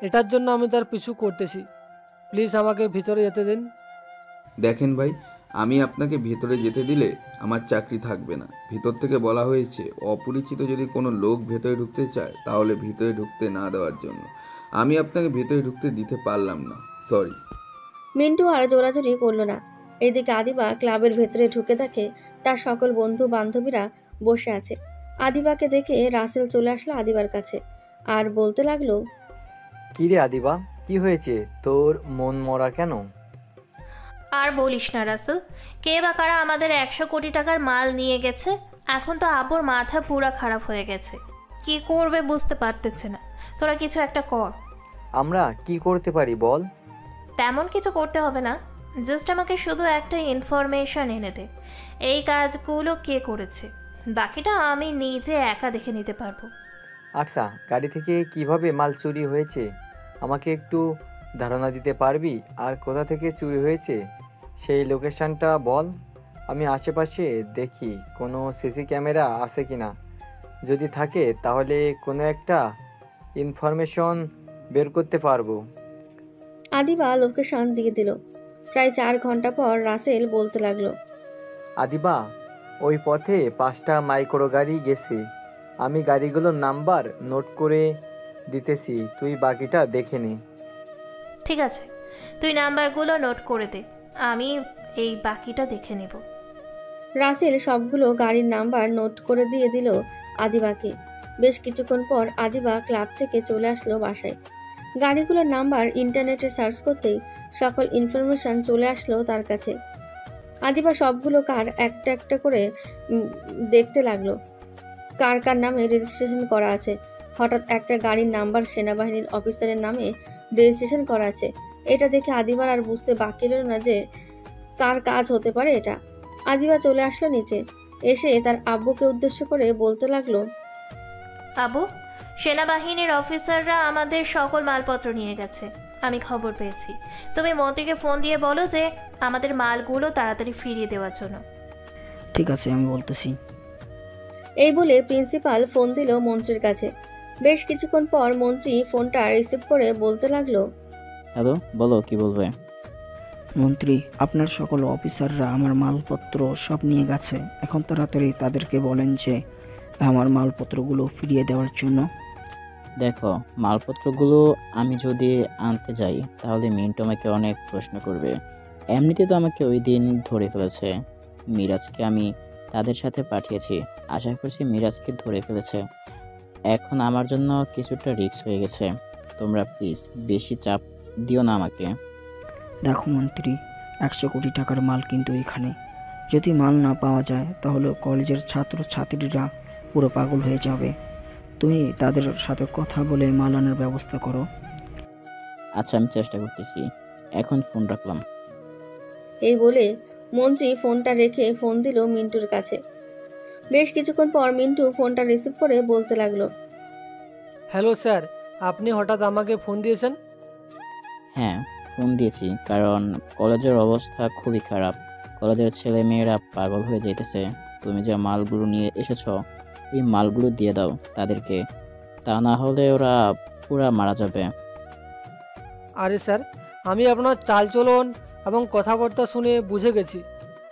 এটার জন্য আমি তার পিছু করতেছি। প্লিজ আমাকে ভিতরে যেতে দিন। দেখেন ভাই, আমি আপনাকে ভেতরে যেতে দিলে আমার চাকরি থাকবে না। ভিতর থেকে বলা হয়েছে অপরিচিত যদি কোনো লোক ভেতরে ঢুকতে চায় তাহলে ভিতরে ঢুকতে না দেওয়ার জন্য। আমি আপনাকে ভেতরে ঢুকতে দিতে পারলাম না, সরি। মিন্টু আর জোরাজুরি করলো না। এদিকে আদিবা ক্লাবের ভেতরে ঢুকে দেখে তার সকল বন্ধু বান্ধবীরা বসে আছে। আদিবাকে দেখে রাসেল চলে আসলো আদিবার কাছে আর বলতে লাগলো, কি রে আদিবা, কি হয়েছে তোর, মন মরা কেন? আর বলিস না রাসেল, কে বা কারা আমাদের 100 কোটি টাকার মাল নিয়ে গেছে। এখন তো আব্বুর মাথা পুরা খারাপ হয়ে গেছে, কি করবে বুঝতে পারতেছে না। তোরা কিছু একটা কর। আমরা কি করতে পারি বল? তেমন কিছু করতে হবে না, জাস্ট আমাকে শুধু একটা ইনফরমেশন এনে দে, এই কাজগুলো কে করেছে। বাকিটা আমি নিজে একা দেখে নিতে পারবো। আচ্ছা, গাড়ি থেকে কিভাবে মাল চুরি হয়েছে আমাকে একটু ধারণা দিতে পারবি? আর কোথা থেকে চুরি হয়েছে সেই লোকেশনটা বল। আমি আশেপাশে দেখি কোনো সিসি ক্যামেরা আছে কি না। যদি থাকে তাহলে কোনো একটা ইনফরমেশন বের করতে পারবো। আদিবা লোকেশন দিয়ে দিল। প্রায় 4 ঘন্টা পর রাসেল বলতে লাগলো, আদিবা, ওই পথে 5টা মাইক্রো গাড়ি গেছে। আমি গাড়িগুলোর নাম্বার নোট করে দিতেছি, তুই বাকিটা দেখে নে। ঠিক আছে, তুই নাম্বারগুলো নোট করে দে, আমি এই বাকিটা দেখে নেব। রাসেল সবগুলো গাড়ির নাম্বার নোট করে দিয়ে দিল আদিবাকে। বেশ কিছুক্ষণ পর আদিবা ক্লাব থেকে চলে আসলো বাসায়। গাড়িগুলোর নাম্বার ইন্টারনেটে সার্চ করতেই সকল ইনফরমেশন চলে আসলো তার কাছে। আদিবা সবগুলো কার একটা একটা করে দেখতে লাগলো, কার কার নামে রেজিস্ট্রেশন করা আছে। হঠাৎ একটা গাড়ির নাম্বার সেনাবাহিনীর অফিসারের নামে রেজিস্ট্রেশন করা আছে। এটা দেখে আদিবার আর বুঝতে বাকি রইল না যে কার কাজ হতে পারে এটা। আদিবা চলে আসলো নিচে, এসে তার আব্বুকে উদ্দেশ্য করে বলতে লাগলো, আব্বু, সেনাবাহিনীর অফিসাররা আমাদের সকল মালপত্র নিয়ে গেছে, আমি খবর পেয়েছি। তুমি মন্ত্রীকে ফোন দিয়ে বলো যে আমাদের মালগুলো তাড়াতাড়ি ফিরিয়ে দেওয়ার জন্য। ঠিক আছে, আমি বলতেছি। এই বলে প্রিন্সিপাল ফোন দিল মন্ত্রীর কাছে। বেশ কিছুক্ষণ পর মন্ত্রী ফোনটা রিসিভ করে বলতে লাগলো, হ্যালো, বলো কি বলবে? মন্ত্রী, আপনার সকল অফিসাররা আমার মালপত্র সব নিয়ে গেছে। এখন তাড়াতাড়ি তাদেরকে বলেন যে আমার মালপত্রগুলো ফিরিয়ে দেওয়ার জন্য। দেখো, মালপত্রগুলো আমি যদি আনতে যাই তাহলে মিন্টু আমাকে অনেক প্রশ্ন করবে। এমনিতে তো আমাকে ওই দিন ধরে ফেলেছে। মিরাজকে আমি তাদের সাথে পাঠিয়েছি, আশা করছি মিরাজকে ধরে ফেলেছে। এখন আমার জন্য কিছুটা রিস্ক হয়ে গেছে। তোমরা প্লিজ বেশি চাপ দিও না আমাকে। দেখো মন্ত্রী, 100 কোটি টাকার মাল কিন্তু এখানে। যদি মাল না পাওয়া যায় তাহলে কলেজের ছাত্রছাত্রীরা পুরো পাগল হয়ে যাবে। তুমি তাদের সাথে কথা বলে মাল আনার ব্যবস্থা করো। আচ্ছা, আমি চেষ্টা করতেছি। এখন ফোন রাখলাম। এই বলে মন্ত্রী ফোনটা রেখে ফোন দিল মিন্টুর কাছে। বেশ কিছুক্ষণ পর মিন্টু ফোনটা রিসিভ করে বলতে লাগলো, হ্যালো স্যার, আপনি হঠাৎ আমাকে ফোন দিয়েছেন? হ্যাঁ, ফোন দিয়েছি কারণ কলেজের অবস্থা খুবই খারাপ। কলেজের ছেলে মেয়েরা পাগল হয়ে যাইতেছে। তুমি যে মালগুলো নিয়ে এসেছো এই মালগুলো দিয়ে দাও তাদেরকে, তা না হলে ওরা পুরা মারা যাবে। আরে স্যার, আমি আপনার চালচলন এবং কথাবার্তা শুনে বুঝে গেছি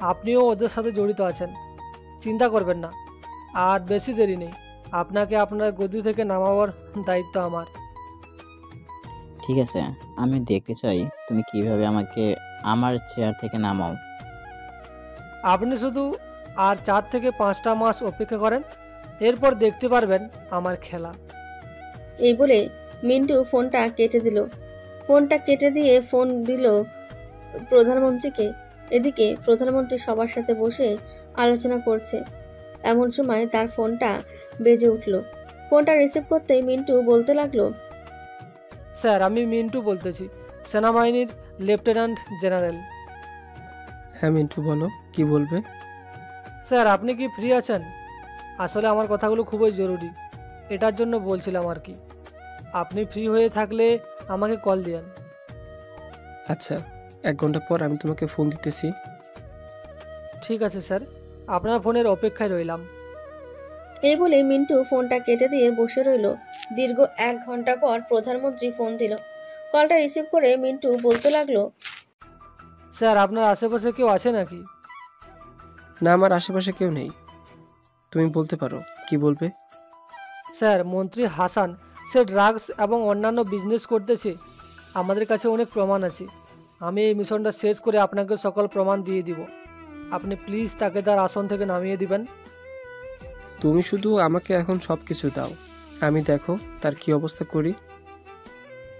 আপনিও ওদের সাথে জড়িত আছেন। চিন্তা করবেন না, আর বেশি দেরি নেই, আপনাকে আপনার গদি থেকে নামাবার দায়িত্ব আমার। ঠিক আছে, আমি দেখতে চাই তুমি কিভাবে আমাকে আমার চেয়ার থেকে নামাও। আপনি শুধু আর 4 থেকে 5টা মাস অপেক্ষা করেন, এরপর দেখতে পারবেন আমার খেলা। এই বলে মিন্টু ফোনটা কেটে দিল। ফোনটা কেটে দিয়ে ফোন দিল প্রধানমন্ত্রীকে। এদিকে প্রধানমন্ত্রী সবার সাথে বসে আলোচনা করছে। এমন সময় তার ফোনটা বেজে উঠল। ফোনটা রিসিভ করতেই মিন্টু বলতে লাগলো, স্যার, আমি মিন্টু বলতেছি, সেনাবাহিনীর লেফটেন্যান্ট জেনারেল। হ্যাঁ মিন্টু, বলো কি বলবে। স্যার, আপনি কি ফ্রি আছেন? আসলে আমার কথাগুলো খুবই জরুরি, এটার জন্য বলছিলাম আর কি। আপনি ফ্রি হয়ে থাকলে আমাকে কল দিয়েন। আচ্ছা, 1 ঘন্টা পর আমি তোমাকে ফোন দিতেছি। ঠিক আছে স্যার, আপনার ফোনের অপেক্ষায় রইলাম। এই বলে মিন্টু ফোনটা কেটে দিয়ে বসে রইল। দীর্ঘ 1 ঘন্টা পর প্রধানমন্ত্রী ফোন দিল। কলটা রিসিভ করে মিন্টু বলতে লাগলো, স্যার, আপনার আশেপাশে কেউ আছে নাকি? না, আমার আশেপাশে কেউ নেই। তুমি বলতে পারো, কি বলবে। স্যার, মন্ত্রী হাসান সে ড্রাগস এবং অন্যান্য বিজনেস করতেছে। আমাদের কাছে অনেক প্রমাণ আছে। আমি এই মিশনটা শেষ করে আপনাকে সকল প্রমাণ দিয়ে দিব। আপনি প্লিজ তাকে তার আসন থেকে নামিয়ে দিবেন। তুমি শুধু আমাকে এখন সব কিছু দাও, আমি দেখো তার কি অবস্থা করি।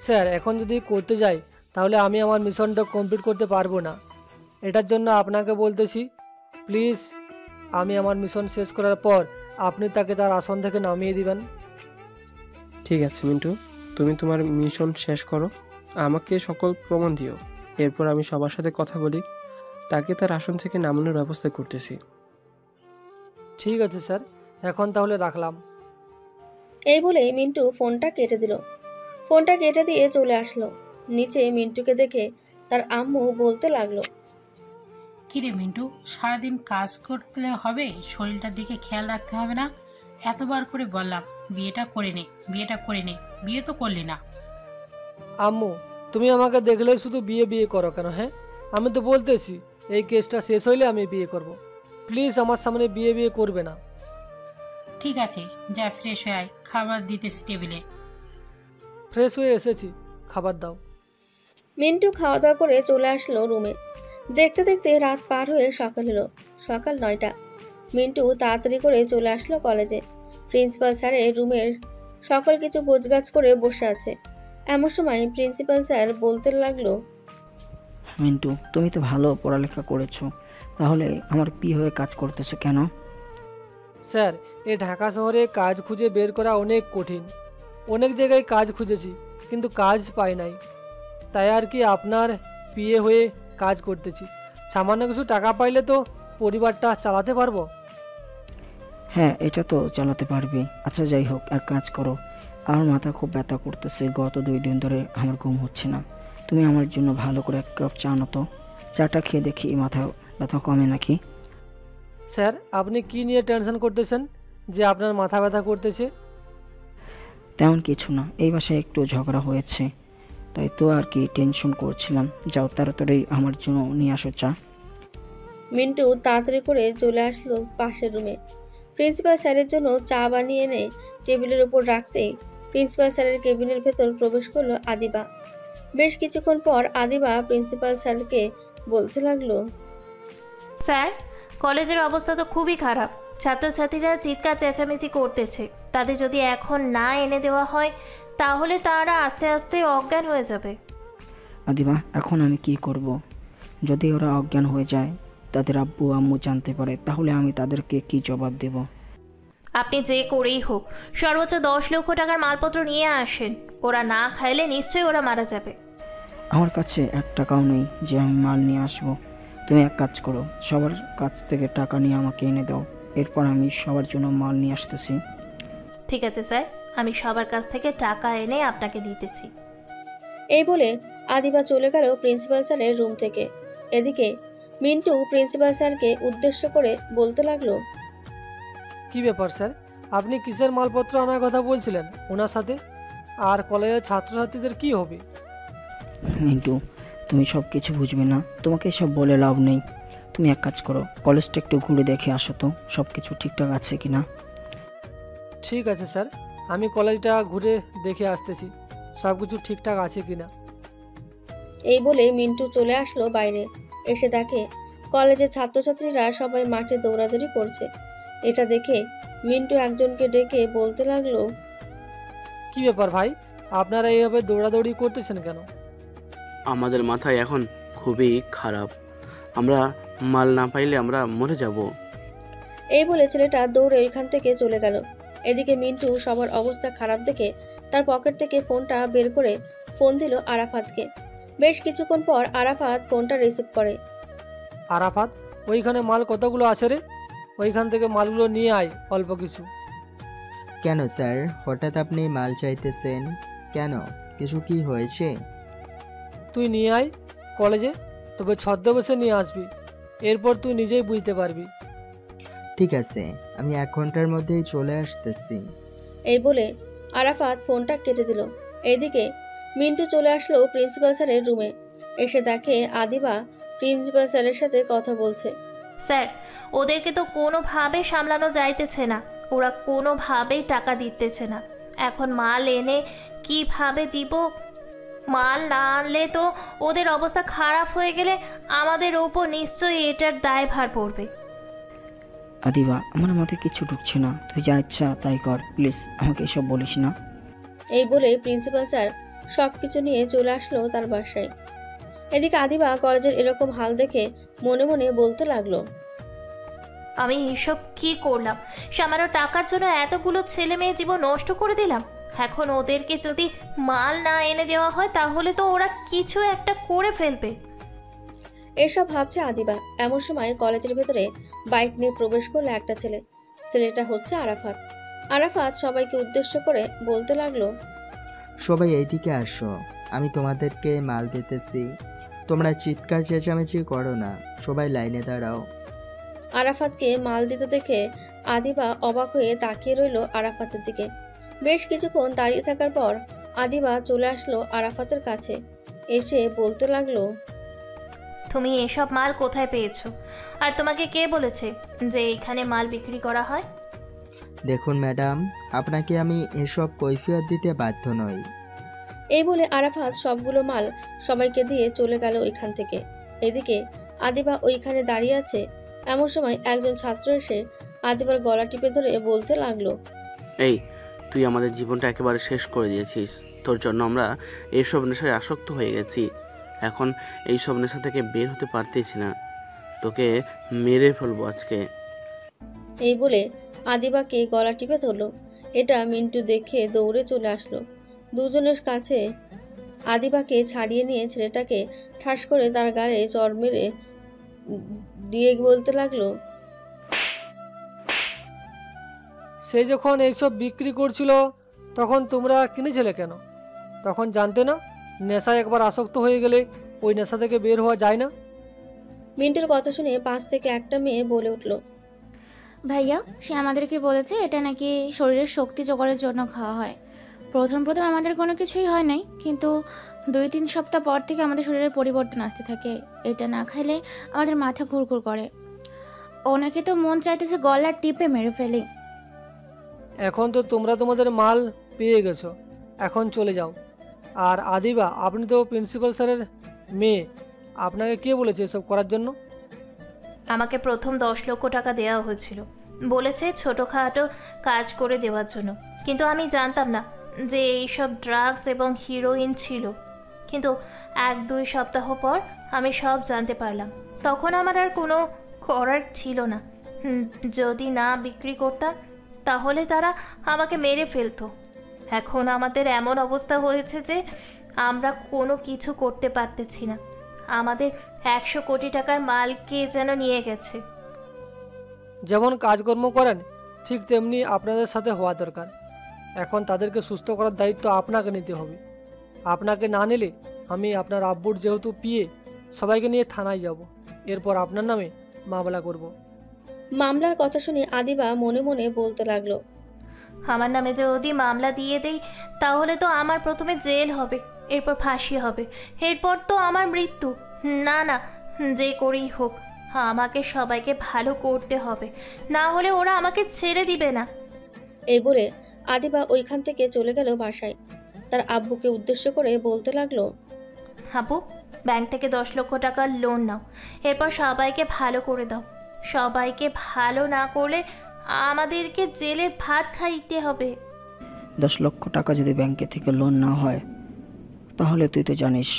স্যার, এখন যদি করতে যাই তাহলে আমি আমার মিশনটা কমপ্লিট করতে পারবো না। এটার জন্য আপনাকে বলতেছি, প্লিজ আমি আমার মিশন শেষ করার পর আপনি তাকে তার আসন থেকে নামিয়ে দিবেন। ঠিক আছে মিন্টু, তুমি তোমার মিশন শেষ করো, আমাকে সকল প্রমাণ দিও, এরপর আমি সবার সাথে কথা বলি, তাকে তার আসন থেকে নামানোর ব্যবস্থা করতেছি। ঠিক আছে স্যার, এখন তাহলে রাখলাম। এই বলে মিন্টু ফোনটা কেটে দিল। ফোনটা কেটে দিয়ে চলে আসলো। নিচে মিন্টুকে দেখে তার আম্মু বলতে লাগলো, কিরে মিন্টু, সারাদিন কাজ করতে হবে, শরীরটার দিকে খেয়াল রাখতে হবে না? এতবার করে বললাম বিয়েটা করে নে, বিয়েটা করে নে, বিয়ে তো করলি না। আম্মু, তুমি আমাকে দেখলে শুধু বিয়ে বিয়ে করো কেন? হ্যাঁ, আমি তো বলতেছি এই কেসটা শেষ হইলে আমি বিয়ে করব। প্লিজ আমার সামনে বিয়ে বিয়ে করবে না। ঠিক আছে, যা ফ্রেশ হয়ে আয়, খাবার দিতেছি টেবিলে। ফ্রেশ হয়ে এসেছি, খাবার দাও। মিন্টু খাওয়া দাওয়া করে চলে আসলো রুমে। দেখতে দেখতে রাত পার হয়ে সকাল হলো। সকাল 9টা। মিন্টু তাড়াতাড়ি করে চলে আসলো কলেজে। প্রিন্সিপাল স্যারের রুমের সকল কিছু গোছগাছ করে বসে আছে। এমন সময় প্রিন্সিপাল স্যার বলতে লাগলো, মিন্টু, তুমি তো ভালো পড়ালেখা করেছো, তাহলে আমার পি হয়ে কাজ করতেছো কেন? স্যার, এই ঢাকা শহরে কাজ খুঁজে বের করা অনেক কঠিন। অনেক জায়গায় কাজ খুঁজেছি, কিন্তু কাজ পাই নাই। তাই আর কি আপনার পিএ হয়ে কাজ করতেছি। সামান্য কিছু টাকা পাইলে তো পরিবারটা চালাতে পারবো। হ্যাঁ, এটা তো চালাতে পারবি। আচ্ছা যাই হোক, এক কাজ করো, আমার মাথা খুব ব্যথা করতেছে, গত 2 দিন ধরে আমার ঘুম হচ্ছে না। তুমি আমার জন্য ভালো করে 1 কাপ চা আনো তো। চাটা খেয়ে দেখি মাথা ব্যথা কমে নাকি। স্যার, আপনি কি নিয়ে টেনশন করতেছেন যে আপনার মাথা ব্যথা করতেছে? তেমন কিছু না, এই বাসায় একটু ঝগড়া হয়েছে, তাই তো আর কি টেনশন করছিলাম। যাও তাড়াতাড়ি আমার জন্য নিয়ে আসো চা। মিন্টু তাড়াতাড়ি করে চলে আসলো পাশের রুমে। প্রিন্সিপাল স্যারের জন্য চা বানিয়ে এনে টেবিলের উপর রাখতেই প্রিন্সিপাল স্যারের কেবিনের ভেতর প্রবেশ করলো আদিবা। বেশ কিছুক্ষণ পর আদিবা প্রিন্সিপাল স্যারকে বলতে লাগলো, স্যার, কলেজের অবস্থা তো খুবই খারাপ। ছাত্রছাত্রীরা চিৎকার চেঁচামেচি করতেছে। তাদের যদি এখন না এনে দেওয়া হয় তাহলে তারা আস্তে আস্তে অজ্ঞান হয়ে যাবে। আদিবা, এখন আমি কি করব? যদি ওরা অজ্ঞান হয়ে যায়, তাদের আব্বু আম্মু জানতে পারে, তাহলে আমি তাদেরকে কি জবাব দেব? আপনি যে করেই হোক সর্বোচ্চ 10 লক্ষ টাকার মালপত্র নিয়ে আসেন। ওরা না খাইলে নিশ্চয়ই ওরা মারা যাবে। আমার কাছে 1 টাকাও নেই যে আমি মাল নিয়ে আসবো। তুমি এক কাজ করো, সবার কাছ থেকে টাকা নিয়ে আমাকে এনে দাও, এরপর আমি সবার জন্য মাল নিয়ে আসতেছি। ঠিক আছে স্যার, আমি সবার কাছ থেকে টাকা এনে আপনাকে দিতেছি। এই বলে আদিবা চলে গেল প্রিন্সিপাল স্যারের রুম থেকে। এদিকে মিন্টু প্রিন্সিপাল স্যারকে উদ্দেশ্য করে বলতে লাগলো, কি ব্যাপার স্যার, আপনি কিসের মালপত্র আনার কথা বলছিলেন ওনার সাথে? আর কলেজের ছাত্রছাত্রীদের কি হবে? মিন্টু, তুমি সব কিছু বুঝবে না, তোমাকে সব বলে লাভ নেই। তুমি এক কাজ করো, কলেজটা একটু ঘুরে দেখে আসো তো সব কিছু ঠিকঠাক আছে কিনা। ঠিক আছে স্যার, আমি কলেজটা ঘুরে দেখে আসতেছি সব কিছু ঠিকঠাক আছে কিনা। এই বলে মিন্টু চলে আসলো বাইরে। এসে দেখে কলেজের ছাত্রছাত্রীরা সবাই মাঠে দৌড়াদৌড়ি করছে। এটা দেখে মিন্টু একজনকে ডেকে বলতে লাগলো, কি ব্যাপার ভাই, আপনারা এইভাবে দৌড়াদৌড়ি করতেছেন কেন? আমাদের মাথায় এখন খুবই খারাপ, আমরা মাল না পাইলে আমরা মরে যাব। এই বলে ছেলেটা দৌড়ে ওইখান থেকে চলে গেল। এদিকে মিন্টু সবার অবস্থা খারাপ দেখে তার পকেট থেকে ফোনটা বের করে ফোন দিল আরাফাতকে। বেশ কিছুক্ষণ পর আরাফাত ফোনটা রিসিভ করে। আরাফাত, ওইখানে মাল কতগুলো আছে রে? ওইখান থেকে মালগুলো নিয়ে আয় অল্প কিছু। কেন স্যার, হঠাৎ আপনি মাল চাইতেছেন কেন? কিছু কি হয়েছে? তুই নিয়ে আয় কলেজে, তবে ছদ্মবেশে নিয়ে আসবি, এরপর তুই নিজেই বুঝতে পারবি। ঠিক আছে, আমি 1 ঘন্টার মধ্যেই চলে আসতেছি। এই বলে আরাফাত ফোনটা কেটে দিল। এইদিকে মিন্টু চলে আসলো প্রিন্সিপাল স্যারের রুমে। এসে দেখে আদিবা প্রিন্সিপাল স্যারের সাথে কথা বলছে। স্যার, ওদেরকে তো কোনোভাবে সামলানো যাইতেছে না, ওরা কোনোভাবেই টাকা দিতেছে না। এখন মাল এনে কিভাবে দিব? মাল না আনলে তো ওদের অবস্থা খারাপ হয়ে গেলে আমাদের উপর নিশ্চয়ই এটার দায়ভার পড়বে। আদিবা, আমার মাথায় কিছু ঢুকছে না, তুই যা ইচ্ছা তাই কর, প্লিজ আমাকে এসব বলিস না। এই বলে প্রিন্সিপাল স্যার সবকিছু নিয়ে চলে আসলো তার বাসায়। এদিকে আদিবা কলেজের এরকম হাল দেখে মনে মনে বলতে লাগলো, আমি এসব কি করলাম? সামান্য টাকার জন্য এতগুলো ছেলে মেয়ে জীবন নষ্ট করে দিলাম। এখন ওদেরকে যদি মাল না এনে দেওয়া হয় তাহলে তো ওরা কিছু একটা করে ফেলবে। এসব ভাবছে আদিবা। এমন সময় কলেজের ভেতরে বাইক নিয়ে প্রবেশ করলো একটা ছেলে। ছেলেটা হচ্ছে আরাফাত। আরাফাত সবাইকে উদ্দেশ্য করে বলতে লাগলো, সবাই এইদিকে আসো, আমি তোমাদেরকে মাল দিতেছি। তোমরা চিৎকার চেঁচামেচি করো না, সবাই লাইনে দাঁড়াও। আরাফাতকে মাল দিতে দেখে আদিবা অবাক হয়ে তাকিয়ে রইল আরাফাতের দিকে। বেশ কিছুক্ষণ দাঁড়িয়ে থাকার পর আদিবা চলে আসলো আরাফাতের কাছে। এসে বলতে লাগলো, তুমি এসব মাল কোথায় পেয়েছো? আর তোমাকে কে বলেছে যে এইখানে মাল বিক্রি করা হয়? দেখুন ম্যাডাম, আপনাকে আমি এসব কৈফিয়ত দিতে বাধ্য নই। এই বলে আরাফাত সবগুলো মাল সবাইকে দিয়ে চলে গেল ওইখান থেকে। এদিকে আদিবা ওইখানে দাঁড়িয়ে আছে। এমন সময় একজন ছাত্র এসে আদিবার গলা টিপে ধরে বলতে লাগলো, এই, তুই আমাদের জীবনটা একেবারে শেষ করে দিয়েছিস। তোর জন্য আমরা এইসব নেশায় আসক্ত হয়ে গেছি। এখন এইসব নেশা থেকে বের হতে পারতেছি না, তোকে মেরে ফেলবো আজকে। এই বলে আদিবাকে গলা টিপে ধরলো। এটা মিন্টু দেখে দৌড়ে চলে আসলো। দুজনের কাছে আদিবাকে ছাড়িয়ে নিয়ে ছেলেটাকে ঠাস করে তার গালে চড় মেরে দিয়ে বলতে লাগলো, সে যখন এইসব বিক্রি করছিল তখন তোমরা কিনেছিলে কেন? তখন জানতে না নেশায় একবার আসক্ত হয়ে গেলে ওই নেশা থেকে বের হওয়া যায় না? মিন্টুর কথা শুনে পাশ থেকে একটা মেয়ে বলে উঠল, ভাইয়া, সে আমাদেরকে বলেছে এটা নাকি শরীরের শক্তি জোগাড়ের জন্য খাওয়া হয়। প্রথম প্রথম আমাদের কোনো কিছুই হয় নাই, কিন্তু 2-3 সপ্তাহ পর থেকে আমাদের শরীরের পরিবর্তন আসতে থাকে। এটা না খাইলে আমাদের মাথা ঘুরঘুর করে। ওনাকে তো মন চাইতেছে গলা টিপে মেরে ফেলি। এখন তো তোমরা তোমাদের মাল পেয়ে গেছো, এখন চলে যাও। আর আদিবা, আপনি তো প্রিন্সিপাল স্যারের মেয়ে, আপনাকে কে বলেছে এসব করার জন্য? আমাকে প্রথম 10 লক্ষ টাকা দেওয়া হয়েছিল, বলেছে ছোটোখাটো কাজ করে দেওয়ার জন্য। কিন্তু আমি জানতাম না যে এইসব ড্রাগস এবং হিরোইন ছিল। কিন্তু 1-2 সপ্তাহ পর আমি সব জানতে পারলাম। তখন আমার আর কোনো করার ছিল না। যদি না বিক্রি করতাম তাহলে তারা আমাকে মেরে ফেলতো। এখন আমাদের এমন অবস্থা হয়েছে যে আমরা কোনো কিছু করতে পারতেছি না। আমাদের 100 কোটি টাকার মাল কে যেন নিয়ে গেছে। যেমন কাজকর্ম করেন ঠিক তেমনি আপনাদের সাথে হওয়া দরকার। এখন তাদেরকে সুস্থ করার দায়িত্ব আপনাকে নিতে হবে। আপনাকে না নিলে আমি আপনার আব্বুর যেহেতু পিয়ে, সবাইকে নিয়ে থানায় যাব, এরপর আপনার নামে মামলা করব। মামলার কথা শুনে আদিবা মনে মনে বলতে লাগলো, আমার নামে যদি মামলা দিয়ে দেই তাহলে তো আমার প্রথমে জেল হবে, এরপর ফাঁসি হবে, এরপর তো আমার মৃত্যু। না না, যে করেই হোক আমাকে সবাইকে ভালো করতে হবে, না হলে ওরা আমাকে ছেড়ে দিবে না। এই বলে আদিবা ওইখান থেকে চলে গেল বাসায়। তার আব্বুকে উদ্দেশ্য করে বলতে লাগলো, আব্বু, ব্যাংক থেকে 10 লক্ষ টাকার লোন নাও, এরপর সবাইকে ভালো করে দাও। সবাইকে ভালো না করলে আমাদেরকে জেলের ভাত খাইতে হবে। 10 লক্ষ টাকা যদি ব্যাংকে থেকে লোন না হয়, তাহলে তুই তো জানিস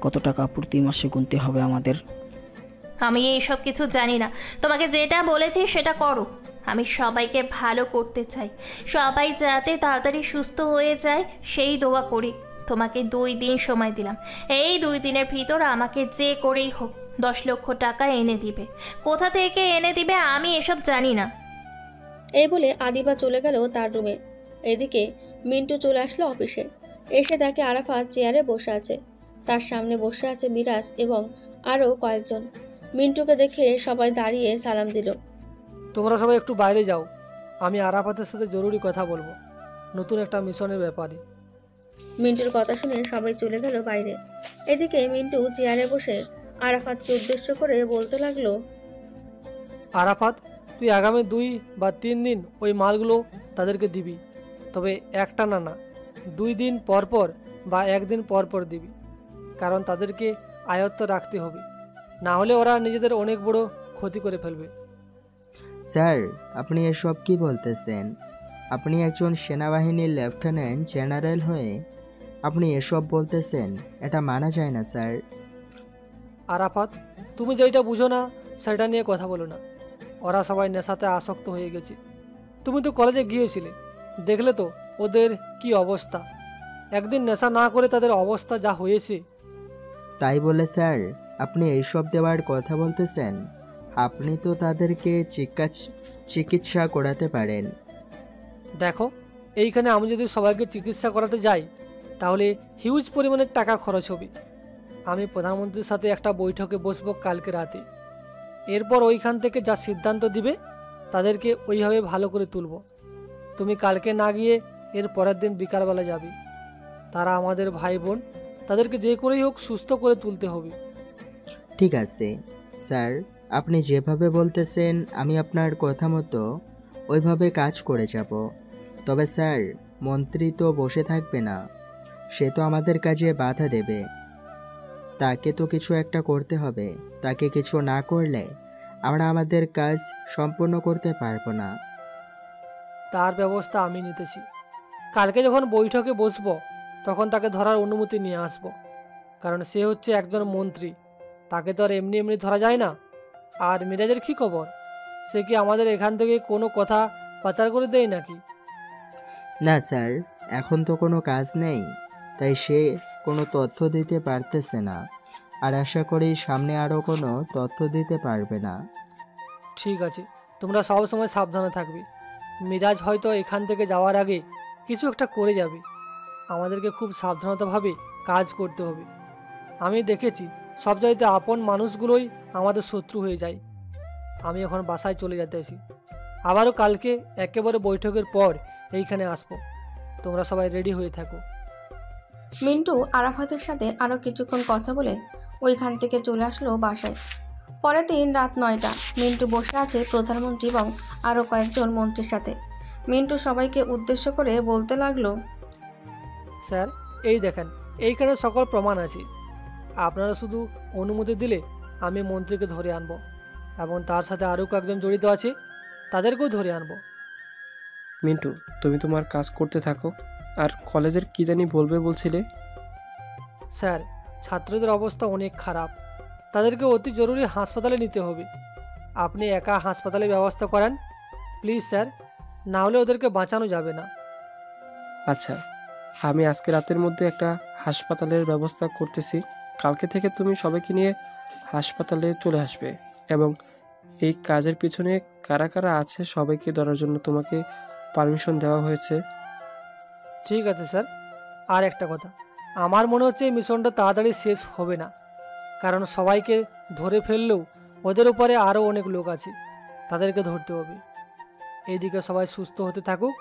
কত টাকা প্রতি মাসে গুনতে হবে আমাদের। আমি এইসব কিছু জানি না, তোমাকে যেটা বলেছি সেটা করো। আমি সবাইকে ভালো করতে চাই, সবাই যাতে তাড়াতাড়ি সুস্থ হয়ে যায় সেই দোয়া করি। তোমাকে 2 দিন সময় দিলাম, এই 2 দিনের ভিতর আমাকে যে করেই হোক 10 লক্ষ টাকা এনে দিবে। কোথা থেকে এনে দিবে আমি এসব জানি না। এই বলে আদিবা চলে গেল তার রুমে। এদিকে মিন্টু চলে আসলো অফিসে। এসে দেখে আরাফাত চেয়ারে বসে আছে, তার সামনে বসে আছে মিরাজ এবং আরও কয়েকজন। মিন্টুকে দেখে সবাই দাঁড়িয়ে সালাম দিল। তোমরা সবাই একটু বাইরে যাও, আমি আরাফাতের সাথে জরুরি কথা বলবো নতুন একটা মিশনের ব্যাপারে। মিন্টুর কথা শুনে সবাই চলে গেল বাইরে। এদিকে মিন্টু চেয়ারে বসে আরাফাতকে উদ্দেশ্য করে বলতে লাগলো, আরাফাত, তুই আগামী 2 বা 3 দিন ওই মালগুলো তাদেরকে দিবি, তবে একটা না 2 দিন পর পর বা 1 দিন পর পর দিবি, কারণ তাদেরকে আয়ত্ত রাখতে হবে, না হলে ওরা নিজেদের অনেক বড় ক্ষতি করে ফেলবে। স্যার, আপনি এসব কি বলতেছেন? আপনি একজন সেনাবাহিনীর লেফটেন্যান্ট জেনারেল হয়ে আপনি এসব বলতেছেন? এটা মানা যায় না স্যার। আরাফাত, তুমি যেটা বুঝো না সেটা নিয়ে কথা বলো না। ওরা সবাই নেশাতে আসক্ত হয়ে গেছে। তুমি তো কলেজে গিয়েছিলে, দেখলে তো ওদের কি অবস্থা। একদিন নেশা না করে তাদের অবস্থা যা হয়েছে। তাই বলে স্যার আপনি এইসব দেওয়ার কথা বলতেছেন? আপনি তো তাদেরকে চিকিৎসা করাতে পারেন। দেখো, এইখানে আমি যদি সবাইকে চিকিৎসা করাতে যাই তাহলে হিউজ পরিমাণের টাকা খরচ হবে। আমি প্রধানমন্ত্রীর সাথে একটা বৈঠকে বসবো কালকে রাতে। এরপর ওইখান থেকে যা সিদ্ধান্ত দিবে তাদেরকে ওইভাবে ভালো করে তুলব। তুমি কালকে না গিয়ে এর পরের দিন বিকালবেলা যাবে। তারা আমাদের ভাই বোন, তাদেরকে যে করেই হোক সুস্থ করে তুলতে হবে। ঠিক আছে স্যার, আপনি যেভাবে বলতেছেন আমি আপনার কথা মতো ওইভাবে কাজ করে যাব। তবে স্যার, মন্ত্রী তো বসে থাকবে না, সে তো আমাদের কাজে বাধা দেবে। তাকে তো কিছু একটা করতে হবে। তাকে কিছু না করলে আমরা আমাদের কাজ সম্পূর্ণ করতে পারবো না। তার ব্যবস্থা আমি নিতেছি। কালকে যখন বৈঠকে বসবো তখন তাকে ধরার অনুমতি নিয়ে আসব, কারণ সে হচ্ছে একজন মন্ত্রী, তাকে তো আর এমনি এমনি ধরা যায় না। আর মিরাজের কী খবর? সে কি আমাদের এখান থেকে কোনো কথা পাচার করে দেয় নাকি? না স্যার, এখন তো কোনো কাজ নেই, তাই সে কোনো তথ্য দিতে পারতেছে না, আর আশা করি সামনে আরও কোনো তথ্য দিতে পারবে না। ঠিক আছে, তোমরা সব সময় সাবধানে থাকবে। মিরাজ হয়তো এখান থেকে যাওয়ার আগে কিছু একটা করে যাবে। আমাদেরকে খুব সাবধানতাভাবে কাজ করতে হবে। আমি দেখেছি সবচাইতে আপন মানুষগুলোই আমাদের শত্রু হয়ে যায়। আমি এখন বাসায় চলে যেতেছি। আবারও কালকে একেবারে বৈঠকের পর এইখানে আসবো। তোমরা সবাই রেডি হয়ে থাকো। মিন্টু আরাফাতের সাথে আরও কিছুক্ষণ কথা বলে ওইখান থেকে চলে আসলো বাসায়। পরের দিন রাত 9টা। মিন্টু বসে আছে প্রধানমন্ত্রী এবং আরও কয়েকজন মন্ত্রীর সাথে। মিন্টু সবাইকে উদ্দেশ্য করে বলতে লাগলো, স্যার, এই দেখেন, এইখানে সকল প্রমাণ আছে। আপনারা শুধু অনুমতি দিলে আমি মন্ত্রীকে ধরে আনবো, এবং তার সাথে আরও কয়েকজন জড়িত আছে, তাদেরকেও ধরে আনবো। মিন্টু, তুমি তোমার কাজ করতে থাকো। আর কলেজের কি জানি বলবে বলছিলে? স্যার, ছাত্রদের অবস্থা অনেক খারাপ, তাদেরকে অতি জরুরি হাসপাতালে নিতে হবে। আপনি একা হাসপাতালে ব্যবস্থা করেন প্লিজ স্যার, না হলে ওদেরকে বাঁচানো যাবে না। আচ্ছা, আমি আজকে রাতের মধ্যে একটা হাসপাতালের ব্যবস্থা করতেছি। কালকে থেকে তুমি সবাইকে নিয়ে হাসপাতালে চলে আসবে, এবং এই কাজের পিছনে কারা কারা আছে সবাইকে ধরার জন্য তোমাকে পারমিশন দেওয়া হয়েছে। ঠিক আছে স্যার। আর একটা কথা, আমার মনে হচ্ছে এই মিশনটা তাড়াতাড়ি শেষ হবে না, কারণ সবাইকে ধরে ফেললেও ওদের উপরে আরও অনেক লোক আছে, তাদেরকে ধরতে হবে। এইদিকে সবাই সুস্থ হতে থাকুক,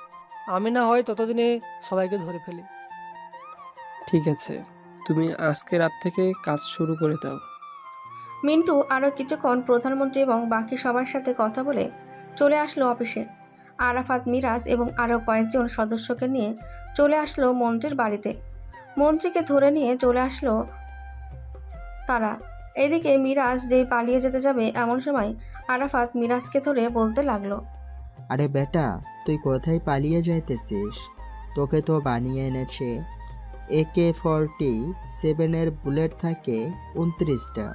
আমি না হয় ততদিনে সবাইকে ধরে ফেলি। ঠিক আছে, তুমি আজকে রাত থেকে কাজ শুরু করে দাও। মিন্টু আরও কিছুক্ষণ প্রধানমন্ত্রী এবং বাকি সবার সাথে কথা বলে চলে আসলো অফিসে। আরাফাত, মিরাজ এবং আরও কয়েকজন সদস্যকে নিয়ে চলে আসলো মন্ত্রীর বাড়িতে। মন্ত্রীকে ধরে নিয়ে চলে আসলো তারা। এদিকে মিরাজ যেই পালিয়ে যেতে যাবে এমন সময় আরাফাত মিরাজকে ধরে বলতে লাগলো, আরে বেটা, তুই কোথায় পালিয়ে যাইতেছিস? তোকে তো বানিয়ে এনেছে। AK-47 বুলেট থাকে 29টা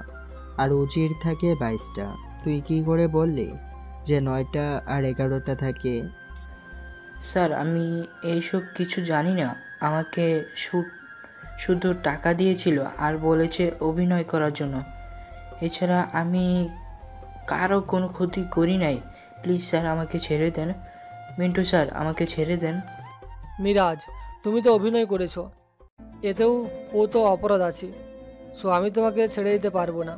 আর উজির থাকে 22টা। তুই কি করে বললি যে 9টা আর 11টা থাকে? স্যার, আমি এইসব কিছু জানি না। আমাকে শুধু টাকা দিয়েছিল আর বলেছে অভিনয় করার জন্য। এছাড়া আমি কারো কোনো ক্ষতি করি নাই। প্লিজ স্যার, আমাকে ছেড়ে দেন। মিন্টু স্যার, আমাকে ছেড়ে দেন। মিরাজ, তুমি তো অভিনয় করেছো, এতেও ও তো অপরাধ আছে। সো আমি তোমাকে ছেড়ে দিতে পারবো না।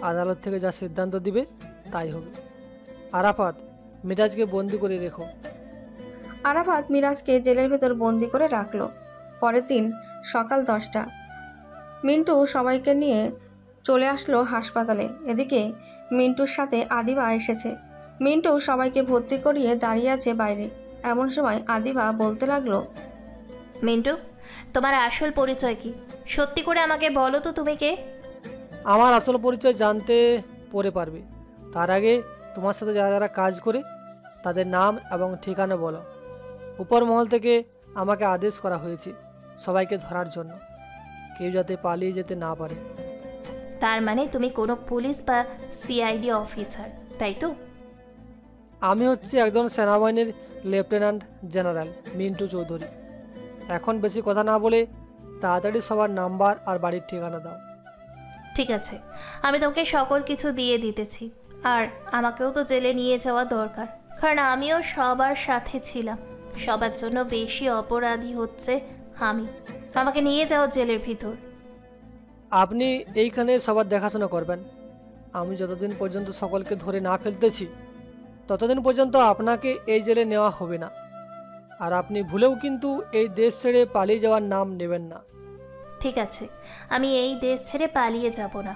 আদালত থেকে যা সিদ্ধান্ত দিবে তাই হবে। আরাফাত, মিরাজকে বন্দি করে রেখো। আরাফাত মিরাজকে জেলের ভেতর বন্দি করে রাখলো। পরের দিন সকাল 10টা। মিন্টু সবাইকে নিয়ে চলে আসলো হাসপাতালে। এদিকে মিন্টুর সাথে আদিবা এসেছে। মিন্টু সবাইকে ভর্তি করিয়ে দাঁড়িয়ে আছে বাইরে। এমন সময় আদিবা বলতে লাগলো, মিন্টু, তোমার আসল পরিচয় কি? সত্যি করে আমাকে বলো তো, তুমি কে? আমার আসল পরিচয় জানতে পরে পারবে। তার আগে তোমার সাথে যারা যারা কাজ করে তাদের নাম এবং ঠিকানা বলো। উপর মহল থেকে আমাকে আদেশ করা হয়েছে সবাইকে ধরার জন্য, কেউ যাতে পালিয়ে যেতে না পারে। তার মানে তুমি কোনো পুলিশ বা সিআইডি অফিসার, তাই তো? আমি হচ্ছি একজন সেনাবাহিনীর লেফটেন্যান্ট জেনারেল মিন্টু চৌধুরী। এখন বেশি কথা না বলে তাড়াতাড়ি সবার নাম্বার আর বাড়ির ঠিকানা দাও। ঠিক আছে, আমি তোমাকে সকল কিছু দিয়ে দিতেছি। আর আমাকেও তো জেলে নিয়ে যাওয়া দরকার, কারণ আমিও সবার সাথে ছিলাম। সবার জন্য বেশি অপরাধী হচ্ছে আমি। আমাকে নিয়ে যাও জেলের ভিতর। আপনি এইখানে সবার দেখাশোনা করবেন। আমি যতদিন পর্যন্ত সকলকে ধরে না ফেলতেছি ততদিন পর্যন্ত আপনাকে এই জেলে নেওয়া হবে না। আর আপনি ভুলেও কিন্তু এই দেশ ছেড়ে পালিয়ে যাওয়ার নাম নেবেন না। ঠিক আছে, আমি এই দেশ ছেড়ে পালিয়ে যাব না।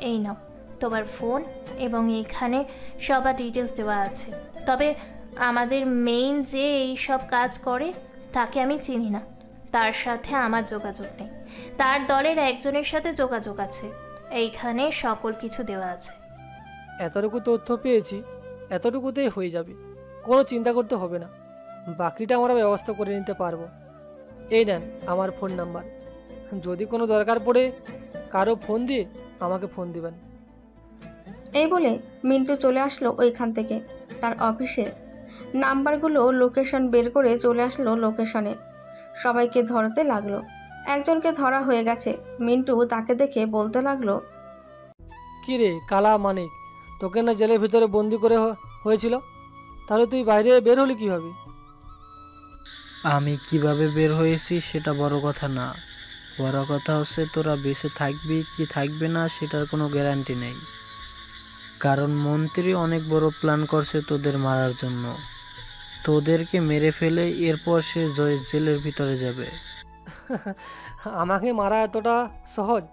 এই নাও তোমার ফোন, এবং এইখানে সবার ডিটেলস দেওয়া আছে। তবে আমাদের মেইন যে এই সব কাজ করে তাকে আমি চিনি না, তার সাথে আমার যোগাযোগ নেই। তার দলের একজনের সাথে যোগাযোগ আছে। এইখানে সকল কিছু দেওয়া আছে। এতটুকু তথ্য পেয়েছি, এতটুকুতেই হয়ে যাবে, কোনো চিন্তা করতে হবে না। বাকিটা আমরা ব্যবস্থা করে নিতে পারবো। এই নেন আমার ফোন নাম্বার। যদি কোনো দরকার পড়ে কারো ফোন দিয়ে আমাকে ফোন দিবেন। এই বলে মিন্টু চলে আসলো ওইখান থেকে তার অফিসে। নাম্বারগুলো লোকেশন বের করে চলে আসলো লোকেশনে। সবাইকে ধরতে লাগলো। একজনকে ধরা হয়ে গেছে। মিন্টু তাকে দেখে বলতে লাগলো, কি রে কালা মানিক, তোকে না জেলের ভিতরে বন্দি করে হয়েছিল? তাহলে তুই বাইরে বের হলি কিভাবে? আমি কিভাবে বের হয়েছি সেটা বড় কথা না। বড় কথা হচ্ছে তোরা বেঁচে থাকবি কি থাকবে না সেটার কোনো গ্যারান্টি নেই। কারণ মন্ত্রী অনেক বড় প্ল্যান করছে তোদের মারার জন্য। তোদেরকে মেরে ফেলে এরপর সে জেলের ভিতরে যাবে। আমাকে মারা এতটা সহজ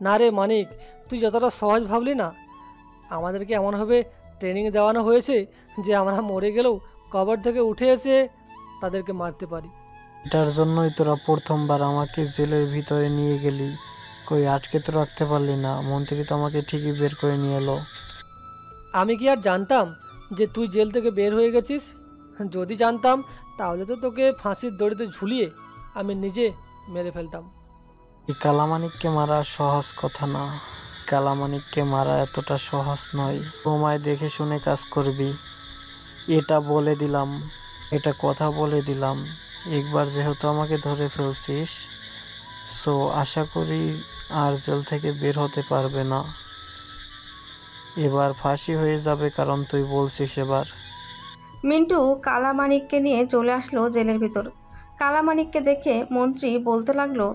না রে মানিক, তুই যতটা সহজ ভাবলি না। আমাদেরকে এমনভাবে ট্রেনিং দেওয়ানো হয়েছে যে আমরা মরে গেলেও কবর থেকে উঠে এসে তাদেরকে মারতে পারি। এটার জন্যই তোরা প্রথমবার আমাকে জেলের ভিতরে নিয়ে গেলি। কই আটকে তো রাখতে পারলি না, মন্ত্রী তো আমাকে ঠিকই বের করে নিয়ে এলো। আমি কি আর জানতাম যে তুই জেল থেকে বের হয়ে গেছিস? যদি জানতাম তাহলে তো তোকে ফাঁসির দড়িতে ঝুলিয়ে আমি নিজে মেরে ফেলতাম। এই কালামানিককে মারা সহজ কথা না। কালামানিককে মারা এতটা সহজ নয়। তোমায় দেখে শুনে কাজ করবি, এটা বলে দিলাম, এটা কথা বলে দিলাম। একবার যেহেতু আমাকে ধরে ফেলছিস, সো আশা করি আর জেল থেকে বের হতে পারবে না। এবার ফাঁসি হয়ে যাবে, কারণ তুই বলছিস এবার। মিন্টু কালামানিককে নিয়ে চলে আসলো জেলের ভিতর। কালামানিককে দেখে মন্ত্রী বলতে লাগলো,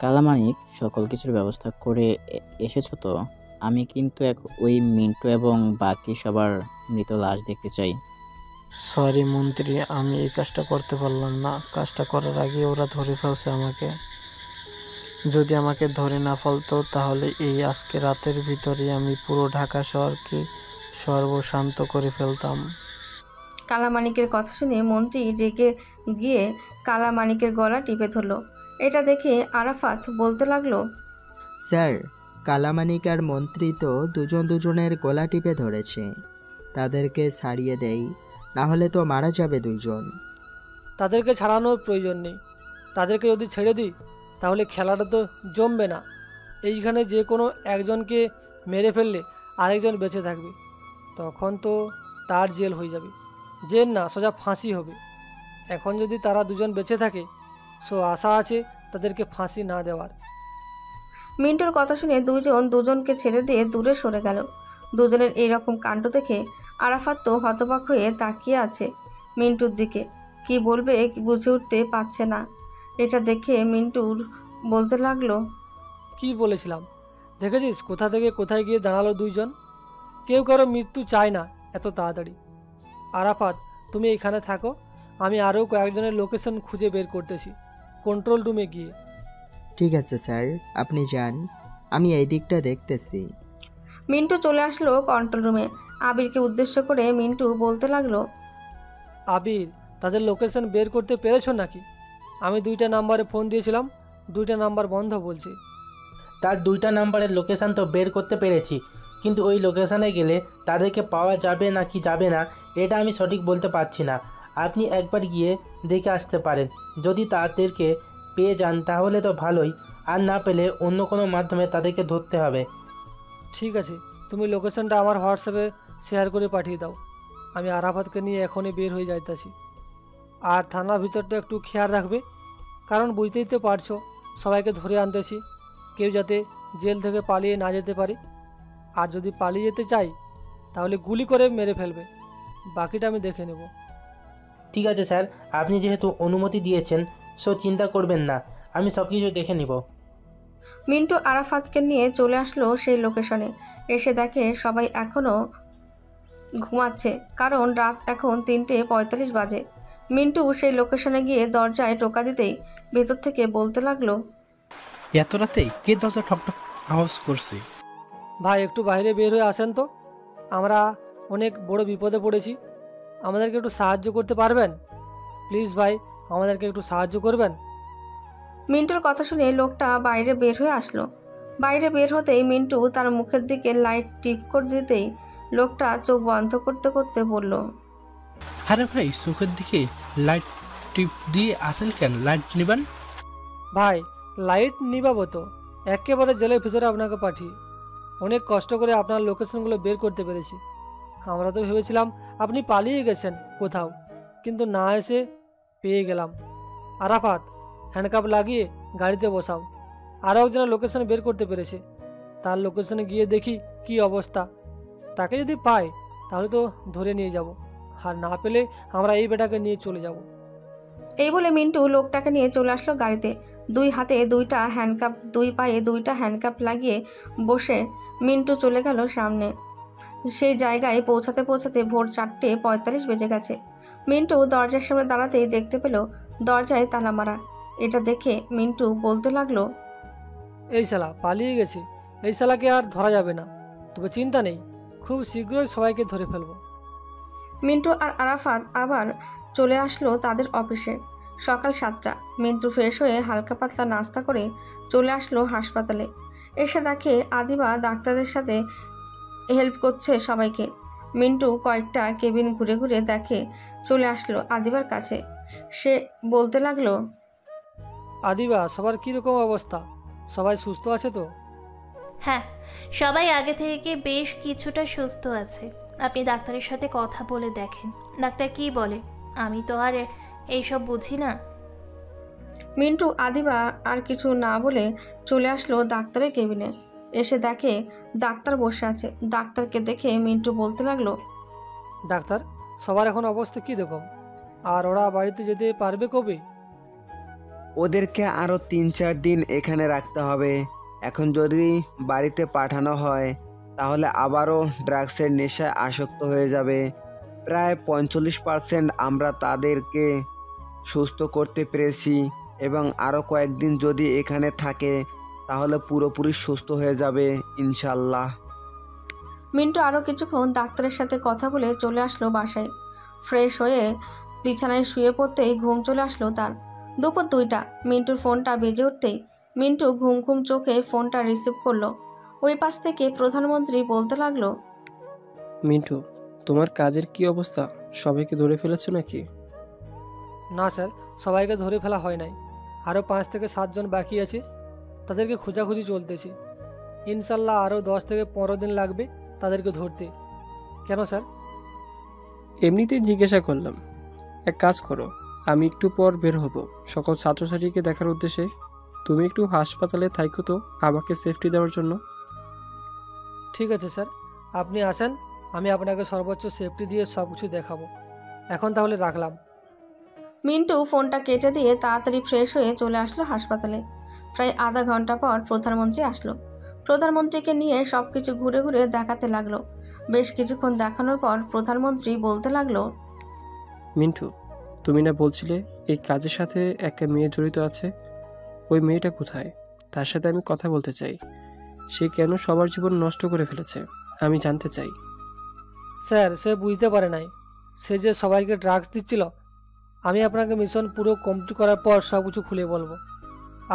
কালামানিক, সকল কিছুর ব্যবস্থা করে এসেছো তো? আমি কিন্তু ওই মিন্টু এবং বাকি সবার মৃত লাশ দেখতে চাই। সরি মন্ত্রী, আমি এই কাজটা করতে পারলাম না। কাজটা করার আগে ওরা ধরে ফেলছে আমাকে। যদি আমাকে ধরে না ফেলতো তাহলে এই আজকে রাতের ভিতরে আমি পুরো ঢাকা শহরকে সর্বশান্ত করে ফেলতাম। কালামানিকের কথা শুনে মন্ত্রী রেগে গিয়ে কালামানিকের গলা টিপে ধরল। এটা দেখে আরাফাত বলতে লাগলো, স্যার, কালামানিক আর মন্ত্রী তো দুজনের গলা টিপে ধরেছে, তাদেরকে ছাড়িয়ে দেই, না হলে তো মারা যাবে দুইজন। তাদেরকে ছাড়ানোর প্রয়োজন নেই। তাদেরকে যদি ছেড়ে দিই তাহলে খেলাটা তো জমবে না। এইখানে যে কোনো একজনকে মেরে ফেললে আরেকজন বেঁচে থাকবে, তখন তো তার জেল হয়ে যাবে। জেল না, সোজা ফাঁসি হবে। এখন যদি তারা দুজন বেঁচে থাকে, সো আশা আছে তাদেরকে ফাঁসি না দেওয়ার। মিন্টুর কথা শুনে দুজনকে ছেড়ে দিয়ে দূরে সরে গেল। দুজনের এইরকম কাণ্ড দেখে আরাফাত তো হতবাক হয়ে তাকিয়ে আছে মিন্টুর দিকে। কি বলবে বুঝে উঠতে পারছে না। এটা দেখে মিন্টুর বলতে লাগলো, কি বলেছিলাম, দেখেছিস কোথা থেকে কোথায় গিয়ে দাঁড়ালো দুইজন। কেউ কারো মৃত্যু চায় না এত তাড়াতাড়ি। আরাফাত, তুমি এখানে থাকো, আমি আরও কয়েকজনের লোকেশন খুঁজে বের করতেছি কন্ট্রোল রুমে গিয়ে। ঠিক আছে স্যার, আপনি যান, আমি এই দিকটা দেখতেছি। মিন্টু চলে আসলো কন্ট্রোল রুমে। আবিরকে উদ্দেশ্য করে মিন্টু বলতে লাগলো, আবির, তাদের লোকেশন বের করতে পেরেছো নাকি? আমি 2টা নাম্বারে ফোন দিয়েছিলাম, 2টা নাম্বার বন্ধ বলছে। তার 2টা নাম্বারের লোকেশান তো বের করতে পেরেছি, কিন্তু ওই লোকেশানে গেলে তাদেরকে পাওয়া যাবে না কি যাবে না এটা আমি সঠিক বলতে পারছি না। আপনি একবার গিয়ে দেখে আসতে পারেন। যদি তাদেরকে পেয়ে যান তাহলে তো ভালোই, আর না পেলে অন্য কোনো মাধ্যমে তাদেরকে ধরতে হবে। ঠিক আছে, তুমি লোকেশনটা আমার হোয়াটসঅ্যাপে শেয়ার করে পাঠিয়ে দাও। আমি আরাফাতকে নিয়ে এখনই বের হয়ে যাইতেছি। আর থানার ভিতরটা একটু খেয়াল রাখবে, কারণ বুঝতেই তো পারছো সবাইকে ধরে আনতেছি, কেউ যাতে জেল থেকে পালিয়ে না যেতে পারে। আর যদি পালিয়ে যেতে চাই তাহলে গুলি করে মেরে ফেলবে, বাকিটা আমি দেখে নেব। ঠিক আছে স্যার, আপনি যেহেতু অনুমতি দিয়েছেন সো চিন্তা করবেন না, আমি সব কিছু দেখে নিব। মিন্টু আরাফাতকে নিয়ে চলে আসলো সেই লোকেশনে। এসে দেখে সবাই এখনও ঘুমাচ্ছে, কারণ রাত এখন 3:45 বাজে। মিন্টু সেই লোকেশনে গিয়ে দরজায় টোকা দিতেই ভেতর থেকে বলতে লাগলো, এত রাতে কে দরজা ঠকঠক আওয়াজ করছে? ভাই, একটু বাইরে বের হয়ে আসেন তো, আমরা অনেক বড় বিপদে পড়েছি, আমাদেরকে একটু সাহায্য করতে পারবেন? প্লিজ ভাই, আমাদেরকে একটু সাহায্য করবেন। মিন্টুর কথা শুনে লোকটা বাইরে বের হয়ে আসলো। বাইরে বের হতেই মিন্টু তার মুখের দিকে লাইট টিপ করে দিতেই লোকটা চোখ বন্ধ করতে করতে বলল, আরে ভাই, চোখের দিকে লাইট টিপ দিয়ে আসেন কেন? লাইট নিবেন? ভাই, লাইট নিবাবো তো, একেবারে জেলের ভিতরে আপনাকে পাঠিয়ে অনেক কষ্ট করে আপনার লোকেশনগুলো বের করতে পেরেছি। আমরা তো ভেবেছিলাম আপনি পালিয়ে গেছেন কোথাও, কিন্তু না এসে পেয়ে গেলাম। আরাফাত, হ্যান্ডকাপ লাগিয়ে গাড়িতে বসাও। আরও একজনের লোকেশন বের করতে পেরেছে, তার লোকেশনে গিয়ে দেখি কি অবস্থা। তাকে যদি পাই তাহলে তো ধরে নিয়ে যাব, আর না পেলে আমরা এই বেটাকে নিয়ে চলে যাব। এই বলে মিন্টু লোকটাকে নিয়ে চলে আসলো গাড়িতে। 2 হাতে 2টা হ্যান্ডকাপ, 2 পায়ে 2টা হ্যান্ডকাপ লাগিয়ে বসে মিন্টু চলে গেল সামনে। সেই জায়গায় পৌঁছাতে পৌঁছাতে ভোর 4:45 বেজে গেছে। মিন্টু দরজার সামনে দাঁড়াতেই দেখতে পেল দরজায় তালা মারা। এটা দেখে মিন্টু বলতে লাগলো, এই শালা পালিয়ে গেছে, এই শালাকে আর ধরা যাবে না। তবে চিন্তা নেই, খুব শীঘ্রই সবাইকে ধরে ফেলবো। মিন্টু আর আরাফাত আবার চলে আসলো তাদের অফিসে। সকাল 7টা। মিন্টু ফ্রেশ হয়ে হালকা পাতলা নাস্তা করে চলে আসলো হাসপাতালে। এসে দেখে আদিবা ডাক্তারদের সাথে হেল্প করছে সবাইকে। মিন্টু কয়েকটা কেবিন ঘুরে ঘুরে দেখে চলে আসলো আদিবার কাছে। সে বলতে লাগলো, আদিবা, সবার কীরকম অবস্থা? সবাই সুস্থ আছে তো? হ্যাঁ, সবাই আগে থেকে বেশ কিছুটা সুস্থ আছে। আপনি ডাক্তারের সাথে কথা বলে দেখেন, ডাক্তার কি বলে। আমি তো আর এইসব বুঝি না। মিন্টু আদিবা আর কিছু না বলে চলে আসলো ডাক্তারের কেবিনে। এসে দেখে ডাক্তার বসে আছে। ডাক্তারকে দেখে মিন্টু বলতে লাগলো, ডাক্তার, সবার এখন অবস্থা কী রকম? আর ওরা বাড়িতে যেতে পারবে কবে? ওদেরকে আরও 3-4 দিন এখানে রাখতে হবে। এখন যদি বাড়িতে পাঠানো হয় তাহলে আবারও ড্রাগসের নেশায় আসক্ত হয়ে যাবে। প্রায় 45% আমরা তাদেরকে সুস্থ করতে পেরেছি, এবং আরও কয়েকদিন যদি এখানে থাকে তাহলে পুরোপুরি সুস্থ হয়ে যাবে ইনশাল্লাহ। মিন্টু আরও কিছুক্ষণ ডাক্তারের সাথে কথা বলে চলে আসলো বাসায়। ফ্রেশ হয়ে বিছানায় শুয়ে পড়তেই ঘুম চলে আসলো তার। দুপুর 2টা। মিন্টুর ফোনটা বেজে উঠতেই মিন্টু ঘুম ঘুম চোখে ফোনটা রিসিভ করলো। ওই পাশ থেকে প্রধানমন্ত্রী বলতে লাগলো, মিন্টু, তোমার কাজের কি অবস্থা? সবাইকে ধরে ফেলেছো নাকি? না স্যার, সবাইকে ধরে ফেলা হয় নাই। আরও 5 থেকে 7 জন বাকি আছে, তাদেরকে খোঁজাখুঁজি চলতেছে। ইনশাল্লাহ আরও 10 থেকে 15 দিন লাগবে তাদেরকে ধরতে। কেন স্যার? এমনিতেই জিজ্ঞাসা করলাম। এক কাজ করো, আমি একটু পর বের হব সকল ছাত্রছাত্রীকে দেখার উদ্দেশ্যে। তুমি একটু হাসপাতালে থাইকো তো আমাকে সেফটি দেওয়ার জন্য। ঠিক আছে স্যার, আপনি আসেন, আমি আপনাকে সর্বোচ্চ সেফটি দিয়ে সব কিছু দেখাবো। এখন তাহলে রাখলাম। মিন্টু ফোনটা কেটে দিয়ে তাড়াতাড়ি ফ্রেশ হয়ে চলে আসলো হাসপাতালে। প্রায় আধা ঘন্টা পর প্রধানমন্ত্রী আসলো। প্রধানমন্ত্রীকে নিয়ে সব কিছু ঘুরে ঘুরে দেখাতে লাগলো। বেশ কিছুক্ষণ দেখানোর পর প্রধানমন্ত্রী বলতে লাগলো, মিন্টু, তুমি না বলছিলে এই কাজের সাথে একটা মেয়ে জড়িত আছে? ওই মেয়েটা কোথায়? তার সাথে আমি কথা বলতে চাই। সে কেন সবার জীবন নষ্ট করে ফেলেছে আমি জানতে চাই। স্যার, সে বুঝতে পারে নাই। সে যে সবাইকে ড্রাগস দিচ্ছিল। আমি আপনাকে মিশন পুরো কমপ্লিট করার পর সব কিছু খুলে বলবো।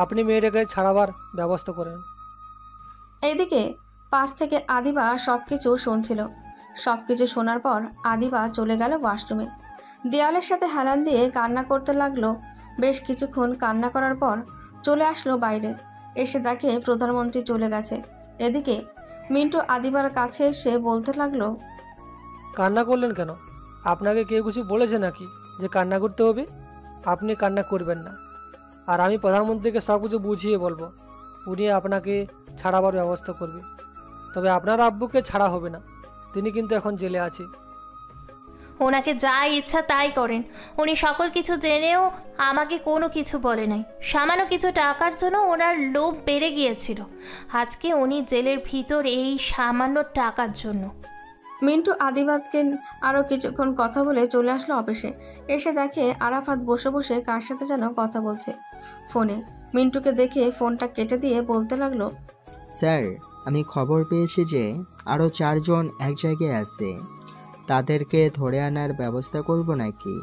আপনি মেয়েটাকে ছাড়াবার ব্যবস্থা করেন। এইদিকে পাশ থেকে আদিবা সব কিছু শুনছিল। সব কিছু শোনার পর আদিবা চলে গেল ওয়াশরুমে। দেওয়ালের সাথে হেলান দিয়ে কান্না করতে লাগলো। বেশ কিছুক্ষণ কান্না করার পর চলে আসলো বাইরে। এসে দেখে প্রধানমন্ত্রী চলে গেছে। এদিকে মিন্টু আদিবার কাছে এসে বলতে লাগলো, কান্না করলেন কেন? আপনাকে কেউ কিছু বলেছে নাকি যে কান্না করতে হবে? আপনি কান্না করবেন না, আর আমি প্রধানমন্ত্রীকে সব কিছু বুঝিয়ে বলবো। উনি আপনাকে ছাড়াবার ব্যবস্থা করবে। তবে আপনার আব্বুকে ছাড়া হবে না, তিনি কিন্তু এখন জেলে আছে। ওনাকে যা ইচ্ছা তাই করেন। উনি সকল কিছু জেনেও আমাকে কোনো কিছু বলে নাই। সামান্য কিছু টাকার জন্য ওনার লোভ বেড়ে গিয়েছিল। আজকে উনি জেলের ভিতর এই সামান্য টাকার জন্য। মিন্টু আদিবাদকে আরও কিছুক্ষণ কথা বলে চলে আসলো অফিসে। এসে দেখে আরাফাত বসে বসে কার সাথে যেন কথা বলছে ফোনে। মিন্টুকে দেখে ফোনটা কেটে দিয়ে বলতে লাগলো, স্যার, আমি খবর পেয়েছি যে আরও 4 জন এক জায়গায় আছে। তাদেরকে ধরে আনার ব্যবস্থা করব নাকি?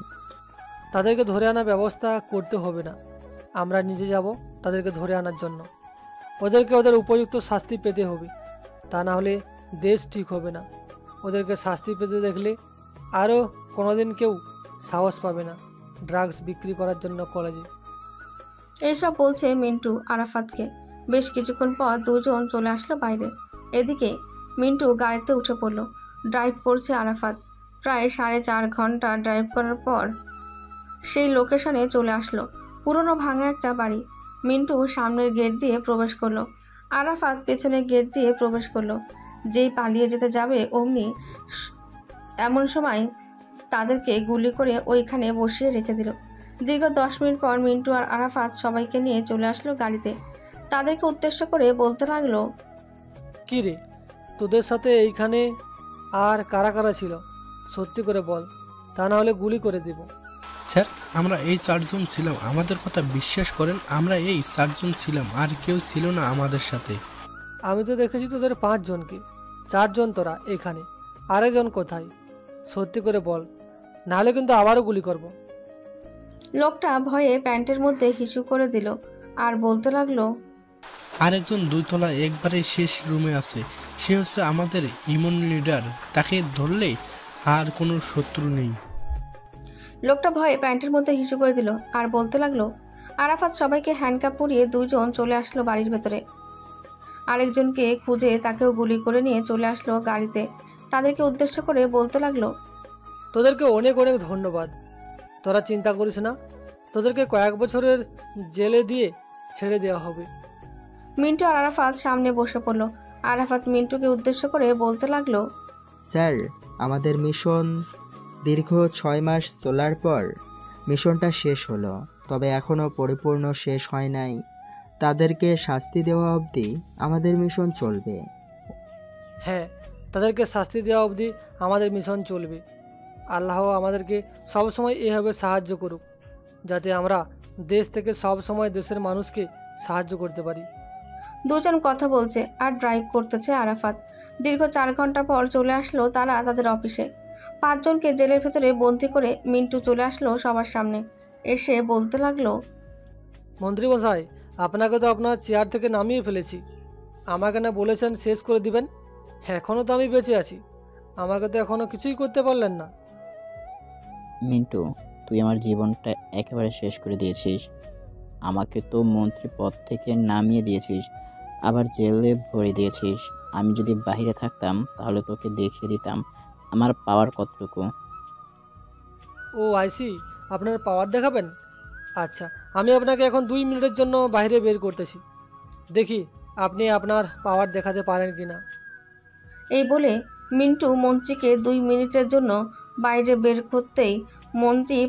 তাদেরকে ধরে আনার ব্যবস্থা করতে হবে না, আমরা নিজে যাব তাদেরকে ধরে আনার জন্য। ওদেরকে ওদের উপযুক্ত শাস্তি পেতে হবে, তা না হলে দেশ ঠিক হবে না। ওদেরকে শাস্তি পেতে দেখলে আরও কোনোদিন কেউ সাহস পাবে না ড্রাগস বিক্রি করার জন্য কলেজে। এইসব বলছে মিন্টু আরাফাতকে। বেশ কিছুক্ষণ পর দুজন চলে আসলো বাইরে। এদিকে মিন্টু গাড়িতে উঠে পড়লো। ড্রাইভ করছে আরাফাত। প্রায় 4.5 ঘন্টা ড্রাইভ করার পর সেই লোকেশনে চলে আসলো। পুরনো ভাঙা একটা বাড়ি। মিন্টু সামনের গেট দিয়ে প্রবেশ করলো, আরাফাত পেছনের গেট দিয়ে প্রবেশ করলো। যেই পালিয়ে যেতে যাবে অমনি এমন সময় তাদেরকে গুলি করে ওইখানে বসিয়ে রেখে দিল। দীর্ঘ 10 মিনিট পর মিন্টু আর আরাফাত সবাইকে নিয়ে চলে আসলো গাড়িতে। তাদেরকে উদ্দেশ্য করে বলতে লাগলো, কি রে, তোদের সাথে এইখানে আর কারা কারা ছিল? সত্যি করে বল, তা না হলে গুলি করে দিব। স্যার, আমরা এই 4 জন ছিলাম। আমাদের কথা বিশ্বাস করেন, আমরা এই 4 জন ছিলাম, আর কেউ ছিল না আমাদের সাথে। আমি তো দেখেছি তোদের 5 জনকে। 4 জন তোরা এখানে, আরেকজন কোথায়? সত্যি করে বল, নাহলে কিন্তু আবারও গুলি করব। লোকটা ভয়ে প্যান্টের মধ্যে হিসু করে দিল আর বলতে লাগলো, আরেকজন 2 তলা একবারে শেষ রুমে আছে। সে হচ্ছে আমাদের ইমন লিডার। তাকে ধরলে আর কোনো শত্রু নেই। লোকটা ভয়ে প্যান্টের মধ্যে হিসু করে দিল আর বলতে লাগলো। আরাফাত সবাইকে হ্যান্ডকাপ পরিয়ে 2 জন চলে আসলো বাড়ির ভেতরে। আরেকজনকে খুঁজে তাকেও গুলি করে নিয়ে চলে আসলো গাড়িতে। তাদেরকে উদ্দেশ্য করে বলতে লাগলো, তোদেরকে অনেক অনেক ধন্যবাদ। তোরা চিন্তা করিস না, তোদেরকে কয়েক বছরের জেলে দিয়ে ছেড়ে দেওয়া হবে। মিন্টু আর আরাফাত সামনে বসে পড়লো। আরাফাত মিন্টুকে উদ্দেশ্য করে বলতে লাগলো, স্যার, আমাদের মিশন দীর্ঘ 6 মাস চলার পর মিশনটা শেষ হলো, তবে এখনও পরিপূর্ণ শেষ হয় নাই। তাদেরকে শাস্তি দেওয়া অবধি আমাদের মিশন চলবে। হ্যাঁ, তাদেরকে শাস্তি দেওয়া অবধি আমাদের মিশন চলবে। আল্লাহ আমাদেরকে সবসময় এভাবে সাহায্য করুক, যাতে আমরা দেশ থেকে সব সময় দেশের মানুষকে সাহায্য করতে পারি। দুজন কথা বলছে আর ড্রাইভ করতেছে আরাফাত। দীর্ঘ 4 ঘন্টা পর চলে আসলো তারা তাদের অফিসে। 5 জনকে জেলের ভেতরে বন্দি করে মিন্টু চলে আসলো সবার সামনে। এসে বলতে লাগলো, মন্ত্রী মশাই, আপনাকে তো আপনার চেয়ার থেকে নামিয়ে ফেলেছি। আমাকে না বলেছেন শেষ করে দিবেন? এখনও তো আমি বেঁচে আছি, আমাকে তো এখনও কিছুই করতে পারলেন না। মিন্টু, তুই আমার জীবনটা একেবারে শেষ করে দিয়েছিস। আমাকে তো মন্ত্রী পদ থেকে নামিয়ে দিয়েছিস, আবার জেলে ভরে দিয়েছিস। আমি যদি বাইরে থাকতাম তাহলে তোকে দেখিয়ে দিতাম আমার পাওয়ার কতটুকু। ও আইসি, আপনার পাওয়ার দেখাবেন? আচ্ছা, আমি আপনাকে এখন 2 মিনিটের জন্য বাইরে বের করতেছি, দেখি আপনি আপনার পাওয়ার দেখাতে পারেন কিনা। এই বলে মিন্টু মন্ত্রীকে 2 মিনিটের জন্য বাইরে বের করতেই মন্ত্রী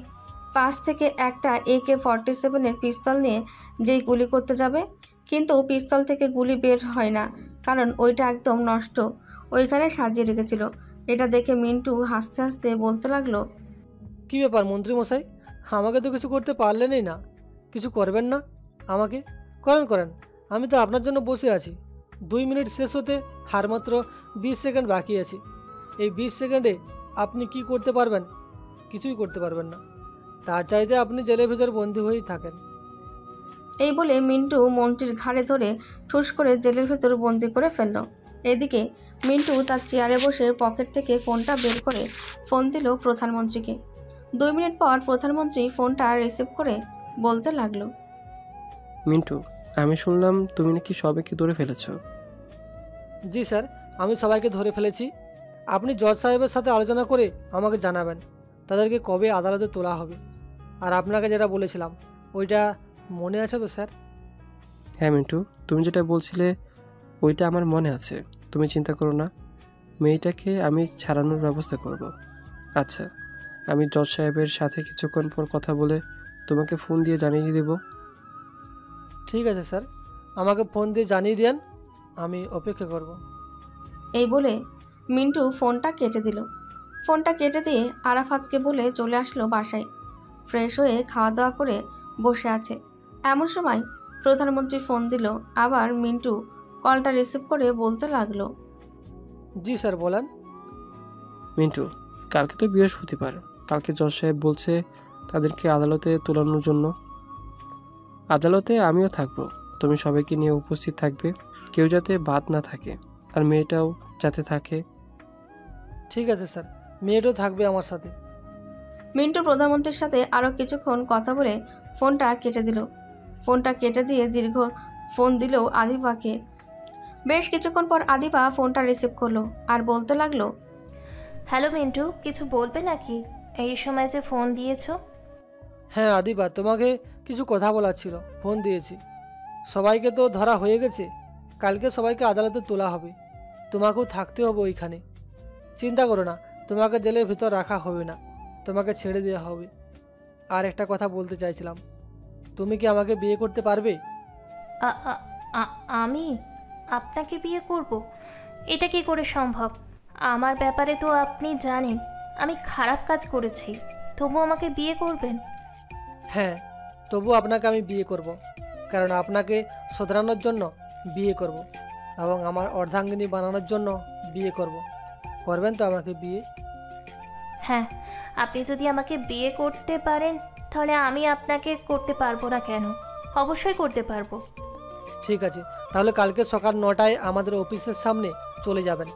পাশ থেকে একটা AK-47 পিস্তল নিয়ে যেই গুলি করতে যাবে, কিন্তু পিস্তল থেকে গুলি বের হয় না, কারণ ওইটা একদম নষ্ট, ওইখানে সাজিয়ে রেখেছিল। এটা দেখে মিন্টু হাসতে হাসতে বলতে লাগলো, কি ব্যাপার মন্ত্রী মশাই, আমাকে তো কিছু করতে পারলেনই না, কিছু করবেন না আমাকে? করেন, আমি তো আপনার জন্য বসে আছি। 2 মিনিট শেষ হতে আর মাত্র 20 সেকেন্ড বাকি আছে। এই 20 সেকেন্ডে আপনি কি করতে পারবেন? কিছুই করতে পারবেন না। তার চাইতে আপনি জেলের ভেতর বন্দী হয়েই থাকেন। এই বলে মিন্টু মন্ত্রীর ঘাড়ে ধরে ঠুস করে জেলের ভেতর বন্দি করে ফেলল। এদিকে মিন্টু তার চেয়ারে বসে পকেট থেকে ফোনটা বের করে ফোন দিল প্রধানমন্ত্রীকে। 2 মিনিট পর প্রধানমন্ত্রী ফোনটা রিসিভ করে বলতে লাগলো, মিন্টু, আমি শুনলাম তুমি নাকি সবাইকে ধরে ফেলেছ। জি স্যার, আমি সবাইকে ধরে ফেলেছি। আপনি জজ সাহেবের সাথে আলোচনা করে আমাকে জানাবেন তাদেরকে কবে আদালতে তোলা হবে। আর আপনাকে যেটা বলেছিলাম ওইটা মনে আছে তো স্যার? হ্যাঁ মিন্টু, তুমি যেটা বলছিলে ওইটা আমার মনে আছে, তুমি চিন্তা করো না, মেয়েটাকে আমি ছাড়ানোর ব্যবস্থা করব। আচ্ছা, আমি জজ সাহেবের সাথে কিছুক্ষণ পর কথা বলে তোমাকে ফোন দিয়ে জানিয়ে দেব। ঠিক আছে স্যার, আমাকে ফোন দিয়ে জানিয়ে দেন, আমি অপেক্ষা করব। এই বলে মিন্টু ফোনটা কেটে দিল। ফোনটা কেটে দিয়ে আরাফাতকে বলে চলে আসলো বাসায়। ফ্রেশ হয়ে খাওয়া দাওয়া করে বসে আছে, এমন সময় প্রধানমন্ত্রী ফোন দিল। আবার মিন্টু কলটা রিসিভ করে বলতে লাগলো, জি স্যার বলেন। মিন্টু, কালকে তো বৃহস্পতিবার, কালকে জজ সাহেব বলছে তাদেরকে আদালতে তোলানোর জন্য। আদালতে আমিও থাকবো, তুমি সবাইকে নিয়ে উপস্থিত থাকবে, কেউ যাতে বাদ না থাকে, আর মেয়েটাও যাতে থাকে। ঠিক আছে স্যার, মেয়েটাও থাকবে আমার সাথে। মিন্টু প্রধানমন্ত্রীর সাথে আরও কিছুক্ষণ কথা বলে ফোনটা কেটে দিল। ফোনটা কেটে দিয়ে দীর্ঘ ফোন দিল আদিবাকে। বেশ কিছুক্ষণ পর আদিবা ফোনটা রিসিভ করলো আর বলতে লাগলো, হ্যালো মিন্টু, কিছু বলবে নাকি? এই সময় যে ফোন দিয়েছো? হ্যাঁ আদিবা, তোমাকে কিছু কথা বলার ছিল, ফোন দিয়েছি। সবাইকে তো ধরা হয়ে গেছে, কালকে সবাইকে আদালতে তোলা হবে, তোমাকেও থাকতে হবে ওইখানে। চিন্তা করো না, তোমাকে জেলের ভিতর রাখা হবে না, তোমাকে ছেড়ে দেওয়া হবে। আর একটা কথা বলতে চাইছিলাম, তুমি কি আমাকে বিয়ে করতে পারবে? আমি আপনাকে বিয়ে করব? এটা কি করে সম্ভব? আমার ব্যাপারে তো আপনি জানেন আমি খারাপ কাজ করেছি, তবু আমাকে বিয়ে করবেন? হ্যাঁ, তবু আপনাকে আমি বিয়ে করব, কারণ আপনাকে শোধরানোর জন্য বিয়ে করব, এবং আমার অর্ধাঙ্গিনী বানানোর জন্য বিয়ে করব। করবেন তো আমাকে বিয়ে? হ্যাঁ, আপনি যদি আমাকে বিয়ে করতে পারেন তাহলে আমি আপনাকে করতে পারবো না কেন? অবশ্যই করতে পারবো। ঠিক আছে, তাহলে কালকে সকাল 9টায় আমাদের অফিসের সামনে চলে যাবেন,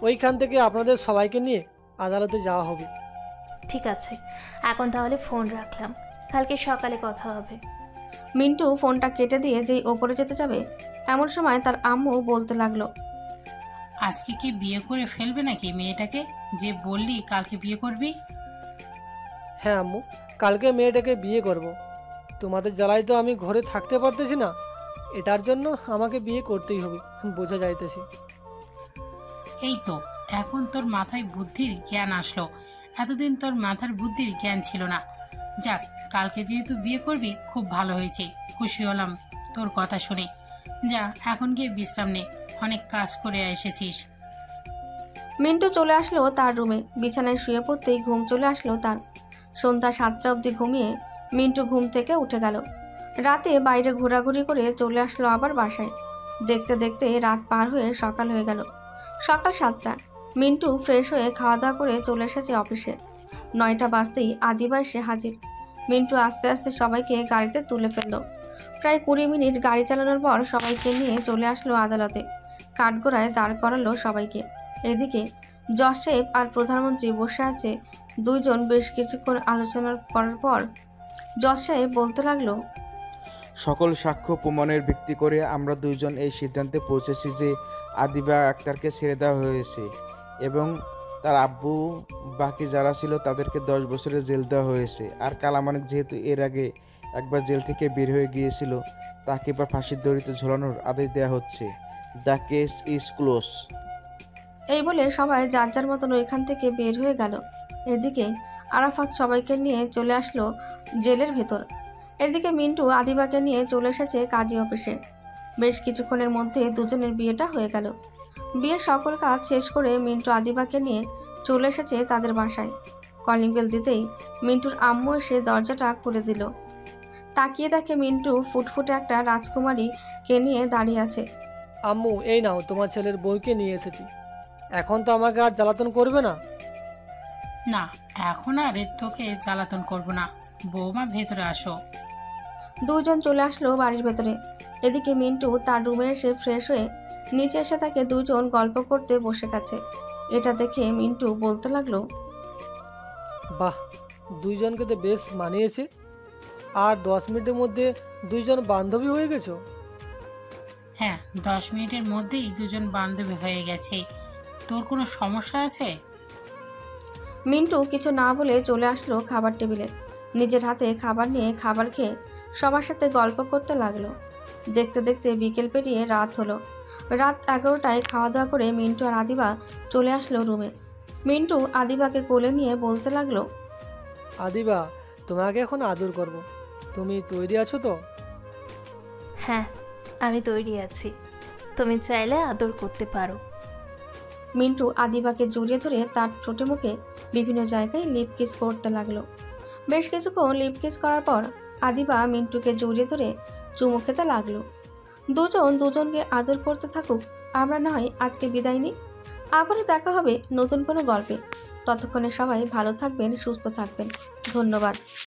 ওইখান থেকে আপনাদের সবাইকে নিয়ে আদালতে যাওয়া হবে। ঠিক আছে, এখন তাহলে ফোন রাখলাম, কালকে সকালে কথা হবে। মিন্টু ফোনটা কেটে দিয়ে যেই ওপরে যেতে যাবে, এমন সময় তার আম্মু বলতে লাগলো, আজকে কি বিয়ে করে ফেলবে নাকি মেয়েটাকে, যে বললি কালকে বিয়ে করবি? হ্যাঁ আম্মু, কালকে মেয়েটাকে বিয়ে করব। তোমাদের জ্বালায় তো আমি ঘরে থাকতে পারতেছি না, এটার জন্য আমাকে বিয়ে করতেই হবে, বোঝা যাইতেছি। এই তো এখন তোর মাথায় বুদ্ধির জ্ঞান আসলো, এতদিন তোর মাথার বুদ্ধির জ্ঞান ছিল না। যাক, কালকে যেহেতু বিয়ে করবি খুব ভালো হয়েছে, খুশি হলাম তোর কথা শুনে। যা, এখন গিয়ে বিশ্রাম নে, অনেক কাজ করে এসেছিস। মিন্টু চলে আসলো তার রুমে। বিছানায় শুয়ে পড়তেই ঘুম চলে আসলো তার। সন্ধ্যা 7টা অবধি ঘুমিয়ে মিন্টু ঘুম থেকে উঠে গেল। রাতে বাইরে ঘোরাঘুরি করে চলে আসলো আবার বাসায়। দেখতে দেখতে রাত পার হয়ে সকাল হয়ে গেল। সকাল 7টা। মিন্টু ফ্রেশ হয়ে খাওয়া দাওয়া করে চলে এসেছে অফিসে। 9টা বাজতেই আদিবা এসে হাজির। মিন্টু আস্তে আস্তে সবাইকে গাড়িতে তুলে ফেলল। প্রায় 20 মিনিট গাড়ি চালানোর পর সবাইকে নিয়ে চলে আসলো আদালতে। কাঠগড়ায় দাঁড় করালো সবাইকে। এদিকে জজ সাহেব আর প্রধানমন্ত্রী বসে আছে। দুইজন বেশ কিছুক্ষণ আলোচনা করার পর জজ সাহেব বলতে লাগলো, সকল সাক্ষ্য প্রমাণের ভিত্তি করে আমরা দুইজন এই সিদ্ধান্তে পৌঁছেছি যে আদিবা আক্তারকে ছেড়ে দেওয়া হয়েছে এবং তার আব্বু বাকি যারা ছিল তাদেরকে 10 বছরের জেল দেওয়া হয়েছে। আর কালামানিক যেহেতু এর আগে একবার জেল থেকে বের হয়ে গিয়েছিল, তাকে এবার ফাঁসির দড়িতে ঝোলানোর আদেশ দেওয়া হচ্ছে। The case is close. এই বলে সবাই যার যার মতন ওইখান থেকে বের হয়ে গেল। এদিকে আরাফাত সবাইকে নিয়ে চলে আসলো জেলের ভেতর। এদিকে মিন্টু আদিবাকে নিয়ে চলে এসেছে কাজী অফিসে। বেশ কিছুক্ষণের মধ্যে দুজনের বিয়েটা হয়ে গেল। বিয়ের সকল কাজ শেষ করে মিন্টু আদিবাকে নিয়ে চলে এসেছে তাদের বাসায়। কলিং বেল দিতেই মিন্টুর আম্মু এসে দরজাটা খুলে দিল। তাকিয়ে দেখে মিন্টু ফুটফুটে একটা রাজকুমারীকে নিয়ে দাঁড়িয়ে আছে। আম্মু, এই নাও তোমার ছেলের বউকে নিয়ে এসেছি। এখন তো আমাকে আর জ্বালাতন করবে না? না, এখন আর তোকে জ্বালাতন করব না। বৌমা, ভেতরে আসো। দুজন চলে আসলো বাড়ির ভেতরে। এদিকে মিন্টু তার রুমে এসে ফ্রেশ হয়ে নিচে এসে তাকে দুজন গল্প করতে বসে গেছে। এটা দেখে মিন্টু বলতে লাগলো, বাহ, দুইজনকে তো বেশ মানিয়েছে। আর 10 মিনিটের মধ্যে দুইজন বান্ধবী হয়ে গেছো? হ্যাঁ, 10 মিনিটের মধ্যেই দুজন বান্ধবী হয়ে গেছে। তোর কোনো সমস্যা আছে? মিন্টু কিছু না বলে চলে আসলো খাবার টেবিলে। নিজের হাতে খাবার নিয়ে খাবার খেয়ে সবার সাথে গল্প করতে লাগলো। দেখতে দেখতে বিকেল পেরিয়ে রাত হলো। রাত 11টায় খাওয়া দাওয়া করে মিন্টু আর আদিবা চলে আসলো রুমে। মিন্টু আদিবাকে কোলে নিয়ে বলতে লাগলো, আদিবা, তোমাকে এখন আদর করব। তুমি তৈরি আছো তো? হ্যাঁ, আমি তৈরি আছি। তুমি চাইলে আদর করতে পারো। মিন্টু আদিবাকে জড়িয়ে ধরে তার ঠোঁটে মুখে বিভিন্ন জায়গায় লিপ কিস করতে লাগলো। বেশ কিছুক্ষণ লিপ কিস করার পর আদিবা মিন্টুকে জড়িয়ে ধরে চুমু খেতে লাগলো। দুজন দুজনকে আদর করতে থাকুক। আমরা না হয় আজকে বিদায় নিই। আবারও দেখা হবে নতুন কোনো গল্পে। ততক্ষণে সবাই ভালো থাকবেন, সুস্থ থাকবেন। ধন্যবাদ।